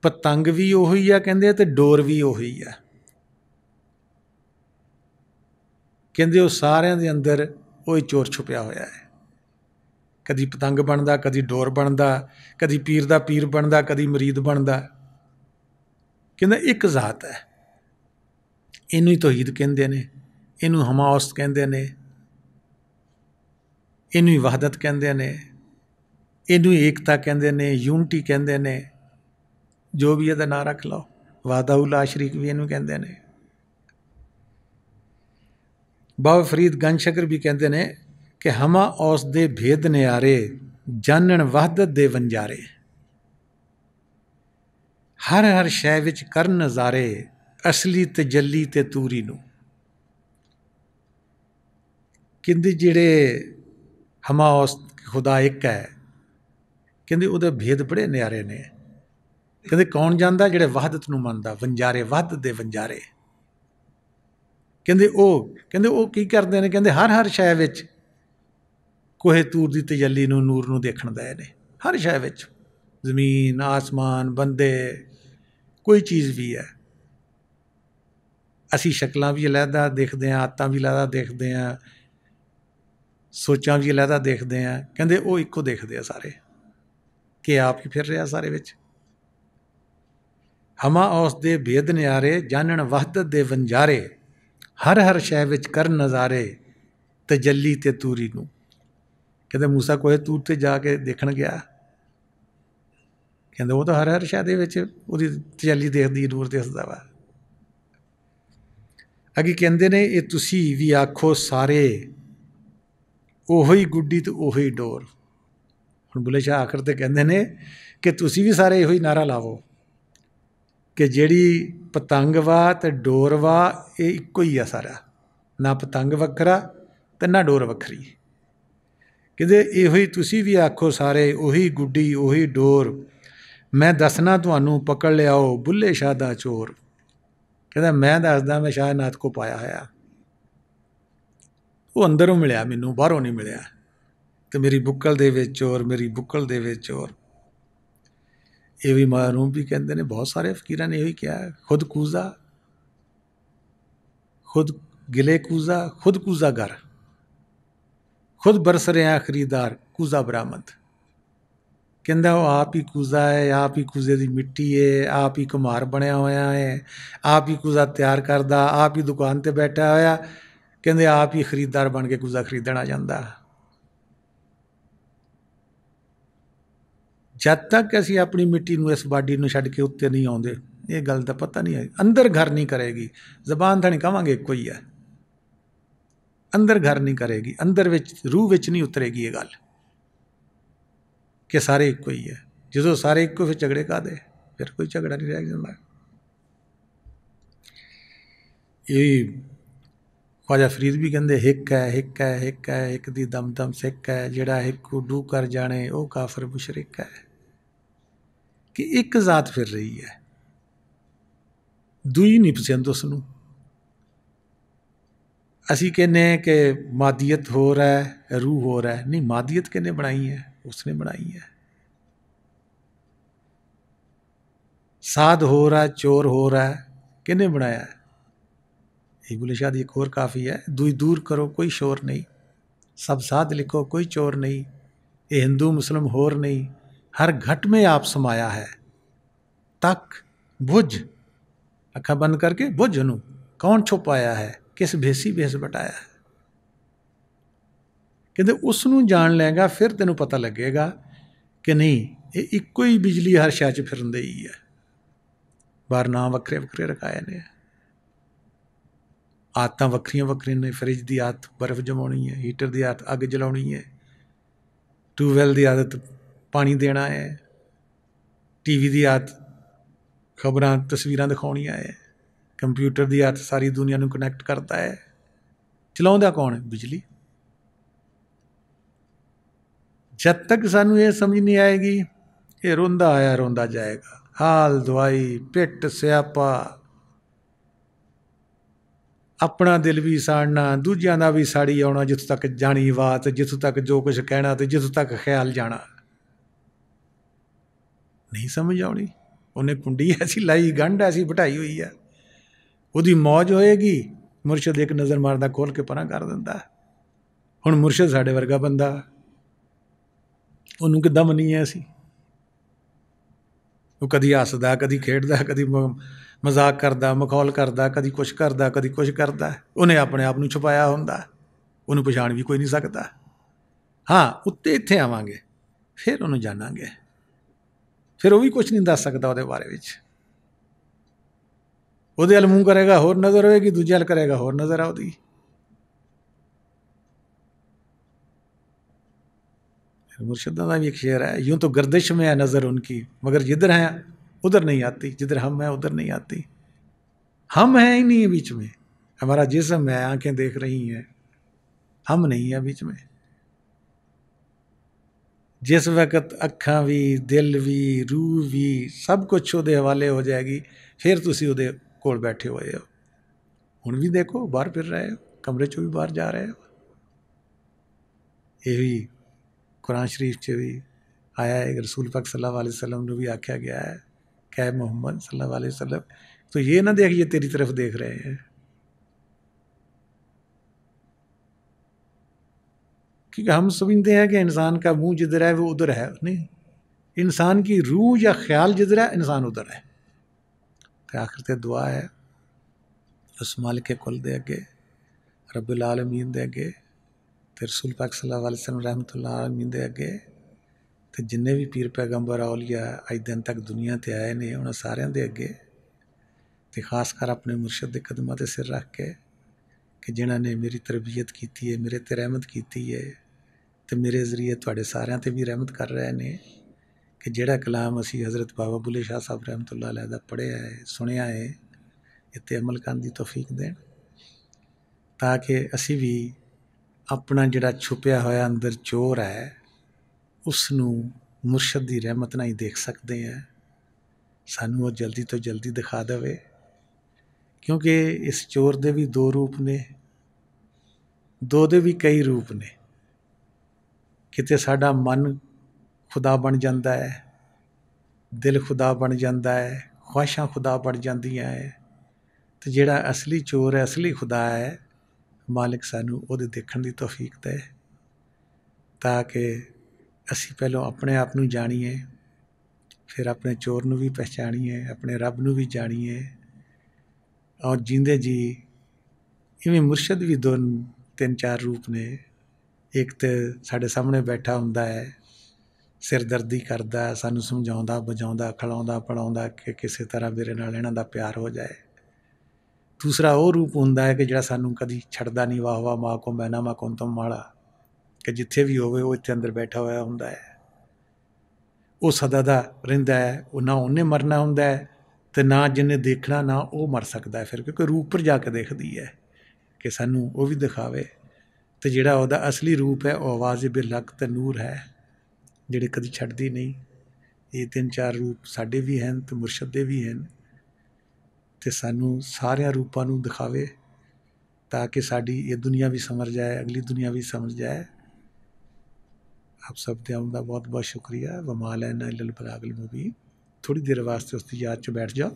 पतंग भी ਉਹੀ ਆ ਕਹਿੰਦੇ ਤੇ ਡੋਰ ਵੀ ਉਹੀ ਆ। ਕਹਿੰਦੇ ਉਹ ਸਾਰਿਆਂ ਦੇ ਅੰਦਰ ਉਹ ਚੋਰ ਛੁਪਿਆ ਹੋਇਆ ਹੈ। ਕਦੀ ਪਤੰਗ ਬਣਦਾ, ਕਦੀ ਡੋਰ ਬਣਦਾ, ਕਦੀ ਪੀਰ ਦਾ ਪੀਰ ਬਣਦਾ, ਕਦੀ ਮਰੀਦ ਬਣਦਾ। ਕਹਿੰਦਾ ਇੱਕ ਜ਼ਾਤ ਹੈ, ਇਹਨੂੰ ਹੀ ਤੌਹੀਦ ਕਹਿੰਦੇ ਨੇ, ਇਹਨੂੰ ਹਮਾਉਸਤ ਕਹਿੰਦੇ ਨੇ, ਇਹਨੂੰ ਹੀ ਵਹਦਤ ਕਹਿੰਦੇ ਨੇ, ਇਹਨੂੰ ਹੀ ਏਕਤਾ ਕਹਿੰਦੇ ਨੇ, ਯੂਨਿਟੀ ਕਹਿੰਦੇ ਨੇ, ਜੋ ਵੀ ਇਹਦਾ ਨਾਂ ਰੱਖ ਲਓ। ਵਾਹਦਾਹੁ ਲਾ ਸ਼ਰੀਕ ਵੀ ਇਹਨੂੰ ਕਹਿੰਦੇ ਨੇ। ਬਾਬਾ ਫਰੀਦ ਗੰਜ ਸ਼ਕਰ ਵੀ ਕਹਿੰਦੇ ਨੇ ਕਿ ਹਮਾ ਔਸ ਦੇ ਭੇਦ ਨਿਆਰੇ, ਜਾਣਨ ਵਹਦਤ ਦੇ ਵੰਜਾਰੇ। ਹਰ ਹਰ ਸ਼ੈ ਵਿੱਚ ਕਰ ਨਜ਼ਾਰੇ, ਅਸਲੀ ਤਜੱਲੀ ਤੇ ਤੂਰੀ ਨੂੰ। ਕਹਿੰਦੇ ਜਿਹੜੇ ਹਮਾ ਔਸ ਖੁਦਾ ਇੱਕ ਹੈ, ਕਹਿੰਦੇ ਉਹਦੇ ਭੇਦ ਬੜੇ ਨਿਆਰੇ ਨੇ। ਕਹਿੰਦੇ ਕੌਣ ਜਾਣਦਾ? ਜਿਹੜੇ ਵਹਦਤ ਨੂੰ ਮੰਨਦਾ, ਵੰਜਾਰੇ, ਵਹਦਤ ਦੇ ਵੰਜਾਰੇ। ਕਹਿੰਦੇ ਉਹ ਕੀ ਕਰਦੇ ਨੇ? ਕਹਿੰਦੇ ਹਰ ਹਰ ਸ਼ੈ ਵਿੱਚ ਕੋਹੇ ਤੂਰ ਦੀ ਤਜੱਲੀ ਨੂੰ, ਨੂਰ ਨੂੰ ਦੇਖਣ ਦਏ ਨੇ। ਹਰ ਸ਼ੈ ਵਿੱਚ, ਜ਼ਮੀਨ, ਆਸਮਾਨ, ਬੰਦੇ, ਕੋਈ ਚੀਜ਼ ਵੀ ਹੈ। ਅਸੀਂ ਸ਼ਕਲਾਂ ਵੀ ਅਲੱਗਾ ਦੇਖਦੇ ਹਾਂ, ਆਦਤਾਂ ਵੀ ਅਲੱਗਾ ਦੇਖਦੇ ਹਾਂ, ਸੋਚਾਂ ਵੀ ਅਲੱਗਾ ਦੇਖਦੇ ਹਾਂ। ਕਹਿੰਦੇ ਉਹ ਇੱਕੋ ਦੇਖਦੇ ਆ ਸਾਰੇ, ਕਿ ਆਪ ਹੀ ਫਿਰ ਰਿਹਾ ਸਾਰੇ ਵਿੱਚ। ਹਮਾ ਔਸ ਦੇ ਭੇਦ ਨਿਆਰੇ, ਜਾਣਨ ਵਹਦਤ ਦੇ ਵੰਜਾਰੇ। ਹਰ ਹਰ ਸ਼ੈ ਵਿੱਚ ਕਰ ਨਜ਼ਾਰੇ, ਤਜੱਲੀ ਤੇ ਤੂਰੀ ਨੂੰ। ਕਹਿੰਦੇ ਮੂਸਾ ਕੋਹੇ ਤੂਰ 'ਤੇ ਜਾ ਕੇ ਦੇਖਣ ਗਿਆ, ਕਹਿੰਦੇ ਉਹ ਤਾਂ ਹਰ ਹਰ ਸ਼ੈ ਦੇ ਵਿੱਚ ਉਹਦੀ ਤਜੱਲੀ ਦੇਖਦੀ, ਨੂਰ ਦਿਸਦਾ ਵਾ। ਅੱਗੇ ਕਹਿੰਦੇ ਨੇ ਇਹ ਤੁਸੀਂ ਵੀ ਆਖੋ ਸਾਰੇ, ਉਹੀ ਗੁੱਡੀ ਤੇ ਉਹੀ ਡੋਰ। ਹੁਣ ਬੁੱਲੇ ਸ਼ਾਹ ਆਖਰ 'ਤੇ ਕਹਿੰਦੇ ਨੇ ਕਿ ਤੁਸੀਂ ਵੀ ਸਾਰੇ ਇਹੋ ਹੀ ਨਾਰਾ ਲਾਵੋ ਕਿ ਜਿਹੜੀ ਪਤੰਗ ਵਾ ਤੇ ਡੋਰ ਵਾ ਇਹ ਇੱਕੋ ਹੀ ਆ ਸਾਰਾ, ਨਾ ਪਤੰਗ ਵੱਖਰਾ ਤੇ ਨਾ ਡੋਰ ਵੱਖਰੀ। ਕਹਿੰਦੇ ਇਹੋ ਹੀ ਤੁਸੀਂ ਵੀ ਆਖੋ ਸਾਰੇ, ਉਹੀ ਗੁੱਡੀ ਉਹੀ ਡੋਰ। ਮੈਂ ਦੱਸਣਾ ਤੁਹਾਨੂੰ ਪਕੜ ਲਿਆਓ ਬੁੱਲੇ ਸ਼ਾਹ ਦਾ ਚੋਰ। ਕਹਿੰਦਾ ਮੈਂ ਦੱਸਦਾ ਮੈਂ ਸ਼ਾਹ ਨਾਥ ਕੋ ਪਾਇਆ ਹੋਇਆ, ਉਹ ਅੰਦਰੋਂ ਮਿਲਿਆ ਮੈਨੂੰ, ਬਾਹਰੋਂ ਨਹੀਂ ਮਿਲਿਆ। ਤੇ ਮੇਰੀ ਬੁੱਕਲ ਦੇ ਵਿੱਚ ਚੋਰ, ਮੇਰੀ ਬੁੱਕਲ ਦੇ ਵਿੱਚ ਚੋਰ। ਇਹ ਵੀ ਮਾਰੂਮ ਵੀ ਕਹਿੰਦੇ ਨੇ, ਬਹੁਤ ਸਾਰੇ ਫਕੀਰਾਂ ਨੇ ਇਹੋ ਹੀ ਕਿਹਾ। ਖੁਦ ਕੂਜ਼ਾ, ਖੁਦ ਗਿਲੇ ਕੂਜ਼ਾ, ਖੁਦ ਕੂਜ਼ਾ ਗਰ, ਖੁਦ ਬਰਸ ਰਿਹਾ ਖਰੀਦਾਰ, ਕੂਜ਼ਾ ਬਰਾਮਦ। ਕਹਿੰਦਾ ਉਹ ਆਪ ਹੀ ਕੂਜ਼ਾ ਹੈ, ਆਪ ਹੀ ਕੂਜ਼ੇ ਦੀ ਮਿੱਟੀ ਹੈ, ਆਪ ਹੀ ਕੁਮਾਰ ਬਣਿਆ ਹੋਇਆ ਹੈ, ਆਪ ਹੀ ਕੂਜ਼ਾ ਤਿਆਰ ਕਰਦਾ, ਆਪ ਹੀ ਦੁਕਾਨ 'ਤੇ ਬੈਠਾ ਹੋਇਆ। ਕਹਿੰਦੇ ਆਪ ਹੀ ਖਰੀਦਦਾਰ ਬਣ ਕੇ ਕੂਜ਼ਾ ਖਰੀਦਣ ਆ ਜਾਂਦਾ। ਜਦ ਤੱਕ ਅਸੀਂ ਆਪਣੀ ਮਿੱਟੀ ਨੂੰ, ਇਸ ਬਾਡੀ ਨੂੰ ਛੱਡ ਕੇ ਉੱਤੇ ਨਹੀਂ ਆਉਂਦੇ, ਇਹ ਗੱਲ ਦਾ ਪਤਾ ਨਹੀਂ ਹੈ। ਅੰਦਰ ਘਰ ਨਹੀਂ ਕਰੇਗੀ, ਜ਼ਬਾਨ ਤਾਂ ਨਹੀਂ ਕਹਾਂਗੇ ਇੱਕੋ ਹੀ ਹੈ, ਅੰਦਰ ਘਰ ਨਹੀਂ ਕਰੇਗੀ, ਅੰਦਰ ਵਿੱਚ ਰੂਹ ਵਿੱਚ ਨਹੀਂ ਉਤਰੇਗੀ ਇਹ ਗੱਲ ਕਿ ਸਾਰੇ ਇੱਕੋ ਹੀ ਹੈ। ਜਦੋਂ ਸਾਰੇ ਇੱਕੋ, ਫਿਰ ਝਗੜੇ ਕਾਹਦੇ? ਫਿਰ ਕੋਈ ਝਗੜਾ ਨਹੀਂ ਰਹਿ ਜਾਂਦਾ। ਇਹ ਖਵਾਜਾ ਫਰੀਦ ਵੀ ਕਹਿੰਦੇ ਹਿੱਕ ਹੈ, ਹਿੱਕ ਹੈ, ਹਿੱਕ ਹੈ, ਹਿੱਕ ਦੀ ਦਮ ਦਮ ਸਿੱਖ ਹੈ। ਜਿਹੜਾ ਹਿੱਕ ਉਡੂ ਕਰ ਜਾਣੇ ਉਹ ਕਾਫਰ ਮੁਸ਼ਰਿਕ ਹੈ। ਕਿ ਇੱਕ ਜ਼ਾਤ ਫਿਰ ਰਹੀ ਹੈ, ਦੂਈ ਨਹੀਂ ਪਸੰਦ ਉਸ ਨੂੰ। ਅਸੀਂ ਕਹਿੰਦੇ ਹਾਂ ਕਿ ਮਾਦੀਅਤ ਹੋਰ ਹੈ, ਰੂਹ ਹੋਰ ਹੈ। ਨਹੀਂ, ਮਾਦੀਅਤ ਕਿਹਨੇ ਬਣਾਈ ਹੈ? ਉਸਨੇ ਬਣਾਈ ਹੈ। ਸਾਧ ਹੋਰ ਹੈ, ਚੋਰ ਹੋਰ ਹੈ, ਕਿਹਨੇ ਬਣਾਇਆ? ਇਹ ਬੁੱਲੇ ਸ਼ਾਹ ਦੀ ਇੱਕ ਹੋਰ ਕਾਫੀ ਹੈ, ਦੂਈ ਦੂਰ ਕਰੋ ਕੋਈ ਸ਼ੋਰ ਨਹੀਂ, ਸਭ ਸਾਧ ਲਿਖੋ ਕੋਈ ਚੋਰ ਨਹੀਂ। ਇਹ ਹਿੰਦੂ ਮੁਸਲਿਮ ਹੋਰ ਨਹੀਂ, ਹਰ ਘਟ में आप समाया है। तक बुझ, ਅੱਖਾਂ ਬੰਦ ਕਰਕੇ ਬੁੱਝ ਉਹਨੂੰ, ਕੌਣ ਛੁਪਾਇਆ ਹੈ, ਕਿਸ ਭੇਸੀ ਭੇਸ ਬਟਾਇਆ ਹੈ। ਕਹਿੰਦੇ ਉਸ ਨੂੰ ਜਾਣ ਲੈਗਾ, ਫਿਰ ਤੈਨੂੰ ਪਤਾ ਲੱਗੇਗਾ ਕਿ ਨਹੀਂ, ਇਹ ਇੱਕੋ ਹੀ ਬਿਜਲੀ ਹਰ ਸ਼ੈ 'ਚ ਫਿਰਨ ਦੀ ਹੈ। ਬਾਹਰ ਨਾਂ ਵੱਖਰੇ ਵੱਖਰੇ ਰਖਾਏ ਨੇ, ਆਦਤਾਂ ਵੱਖਰੀਆਂ ਵੱਖਰੀਆਂ ਨੇ। ਫਰਿੱਜ ਦੀ ਆਦਤ ਬਰਫ਼ ਜਮਾਉਣੀ ਹੈ, ਹੀਟਰ ਦੀ ਆਦਤ ਅੱਗ ਜਲਾਉਣੀ ਹੈ, ਟਿਊਬਵੈੱਲ ਦੀ ਆਦਤ ਪਾਣੀ ਦੇਣਾ ਹੈ, TV ਦੀ ਆਦਤ ਖਬਰਾਂ ਤਸਵੀਰਾਂ ਦਿਖਾਉਣੀਆਂ ਹੈ, ਕੰਪਿਊਟਰ ਦੀ ਆਦਤ ਸਾਰੀ ਦੁਨੀਆ ਨੂੰ ਕਨੈਕਟ ਕਰਦਾ ਹੈ। ਚਲਾਉਂਦਾ ਕੌਣ ਹੈ? ਬਿਜਲੀ। ਜਦ ਤੱਕ ਸਾਨੂੰ ਇਹ ਸਮਝ ਨਹੀਂ ਆਏਗੀ, ਇਹ ਰੋਂਦਾ ਆਇਆ ਰੋਂਦਾ ਜਾਏਗਾ। ਹਾਲ ਦਵਾਈ, ਪਿੱਟ ਸਿਆਪਾ, ਆਪਣਾ ਦਿਲ ਵੀ ਸਾੜਨਾ, ਦੂਜਿਆਂ ਦਾ ਵੀ ਸਾੜੀ ਆਉਣਾ। ਜਿੱਥੋਂ ਤੱਕ ਜਾਣੀ ਬਾਤ, ਜਿੱਥੋਂ ਤੱਕ ਜੋ ਕੁਛ ਕਹਿਣਾ, ਤੇ ਜਿੱਥੋਂ ਤੱਕ ਖਿਆਲ ਜਾਣਾ, ਨਹੀਂ ਸਮਝ ਆਉਣੀ। ਉਹਨੇ ਕੁੰਡੀ ਐਸੀ ਲਾਈ, ਗੰਢ ਐਸੀ ਬਿਠਾਈ ਹੋਈ ਆ, ਉਹਦੀ ਮੌਜ ਹੋਏਗੀ। ਮੁਰਸ਼ਿਦ ਇੱਕ ਨਜ਼ਰ ਮਾਰਦਾ, ਖੋਲ ਕੇ ਪਰਾਂ ਕਰ ਦਿੰਦਾ। ਹੁਣ ਮੁਰਸ਼ਿਦ ਸਾਡੇ ਵਰਗਾ ਬੰਦਾ, ਉਹਨੂੰ ਕਿੱਦਾਂ ਮੰਨੀਏ ਅਸੀਂ? ਉਹ ਕਦੀ ਹੱਸਦਾ, ਕਦੀ ਖੇਡਦਾ, ਕਦੀ ਮਜ਼ਾਕ ਕਰਦਾ, ਮਖੌਲ ਕਰਦਾ, ਕਦੀ ਕੁਛ ਕਰਦਾ, ਕਦੀ ਕੁਛ ਕਰਦਾ। ਉਹਨੇ ਆਪਣੇ ਆਪ ਨੂੰ ਛੁਪਾਇਆ ਹੁੰਦਾ, ਉਹਨੂੰ ਪਛਾਣ ਵੀ ਕੋਈ ਨਹੀਂ ਸਕਦਾ। ਹਾਂ, ਉੱਤੇ ਇੱਥੇ ਆਵਾਂਗੇ, ਫਿਰ ਉਹਨੂੰ ਜਾਣਾਂਗੇ। ਫਿਰ ਉਹ ਵੀ ਕੁਛ ਨਹੀਂ ਦੱਸ ਸਕਦਾ ਉਹਦੇ ਬਾਰੇ ਵਿੱਚ। ਉਹਦੇ ਵੱਲ ਮੂੰਹ ਕਰੇਗਾ, ਹੋਰ ਨਜ਼ਰ ਹੋਏਗੀ, ਦੂਜੇ ਵੱਲ ਕਰੇਗਾ, ਹੋਰ ਨਜ਼ਰ ਆ ਉਹਦੀ। मुर्शिदा का भी एक शेर है, यूं तो गर्दिश में है नज़र उनकी, मगर जिधर है उधर नहीं आती, जिधर हम हैं उधर नहीं आती। हम हैं ही नहीं है बीच में, हमारा जिस्म है, आंखें देख रही हैं, हम नहीं है बीच में। जिस वक्त अखा भी, दिल भी, रूह भी सब कुछ ਉਹਦੇ हवाले हो जाएगी, फिर ਤੁਸੀਂ ਉਹਦੇ ਕੋਲ बैठे हुए हो। ਹੁਣ भी देखो बाहर फिर रहे हो, कमरे चो भी बाहर जा रहे हो। ये भी कुरान शरीफ च भी आया है, रसूल पाक सल्लल्लाहु अलैहि वसल्लम ने भी आख्या गया है, क्या मोहम्मद सल्लल्लाहु अलैहि वसल्लम, तो ये ना देख, ये तेरी तरफ देख रहे हैं। क्योंकि हम समझते हैं कि इंसान का मुंह जिधर है वो उधर है, नहीं, इंसान की रूह या ख्याल जिधर है इंसान उधर है। तो आखिर ते दुआ है उस मालिक कुल दे अगे, रब्बुल आलमीन दे अगे, ते रसूल पाक सल्लल्लाहु अलैहि वसल्लम रहमतुल्लाह आलमीन दे अगे, ते जिन्ने भी पीर पैगंबर औलिया अज दिन तक दुनिया ते आए ने, उन्होंने सारियां दे अगे, ते खासकर अपने मुर्शद के कदमां ते सिर रख के कि जिन्होंने मेरी तरबियत की है, मेरे ते रहमत की है, तो मेरे जरिए तुहाडे सारियां ते भी रहमत कर रहे हैं कि जिहड़ा कलाम असी हज़रत बाबा बुल्ले शाह साहब रहमतुल्लाह अलैह दा पढ़िया है, सुनिया है, इत्ते अमल करन दी तौफीक देन, ताकि असी भी अपना जिहड़ा छुपिया होया अंदर चोर है उसनूं मुर्शद दी रहमत नाल ही देख सकते हैं। सानूं वो जल्दी तो जल्दी दिखा देवे, क्योंकि इस चोर दे भी दो रूप ने, दो दे भी कई रूप ने। किते साडा मन खुदा बन जाता है, दिल खुदा बन जाता है, ख्वाहिशां खुदा बन जांदियां है, तो जिहड़ा असली चोर है, असली खुदा है, मालिक सानूं उहदे देखण दी तौफीक दे, ताकि असी पहलों अपने आप नूं जाणीए, फिर अपने चोर नूं भी पहचानीए, अपने रब नूं भी जाणीए, और जींदे जी इवें मुर्शद भी दो तीन चार रूप ने। एक तो साढ़े सामने बैठा हुंदा है, सिरदर्दी करदा, सानूं समझाउंदा बुझाउंदा, खिलाउंदा पढ़ाउंदा कि किसी तरह मेरे नाल इन्हां दा प्यार हो जाए। दूसरा वो रूप हुंदा है कि जिहड़ा सानूं कदी छड्डदा नहीं, वाह वाह माँ को मैना माँ को तुम माड़ा, कि जिथे भी होवे वो इत्थे अंदर बैठा होया हुंदा है, वो सदा दा रहिंदा है, वो ना उन्हें मरना हुंदा है ते ना जिन्हें देखना ना वो मर सकता है, फिर क्योंकि रूप पर जाके देखदी है कि सानूं वो भी दिखावे। तो जिहड़ा ओहदा असली रूप है वो आवाज़ बेलक ते नूर है, जिहड़े कदी छड्डदी नहीं। ये तीन चार रूप साडे भी हैं ते मुर्शद दे भी हैं, ते सानूं सारियां रूपां नूं दिखावे ताकि साडी ये दुनिया भी समझ जाए, अगली दुनिया भी समझ जाए। आप सब दे आउण दा बहुत बहुत शुक्रिया। वमा अलैना इल्लल बलागुल मुबीन। थोड़ी देर वास्ते उसकी याद च बैठ जाओ।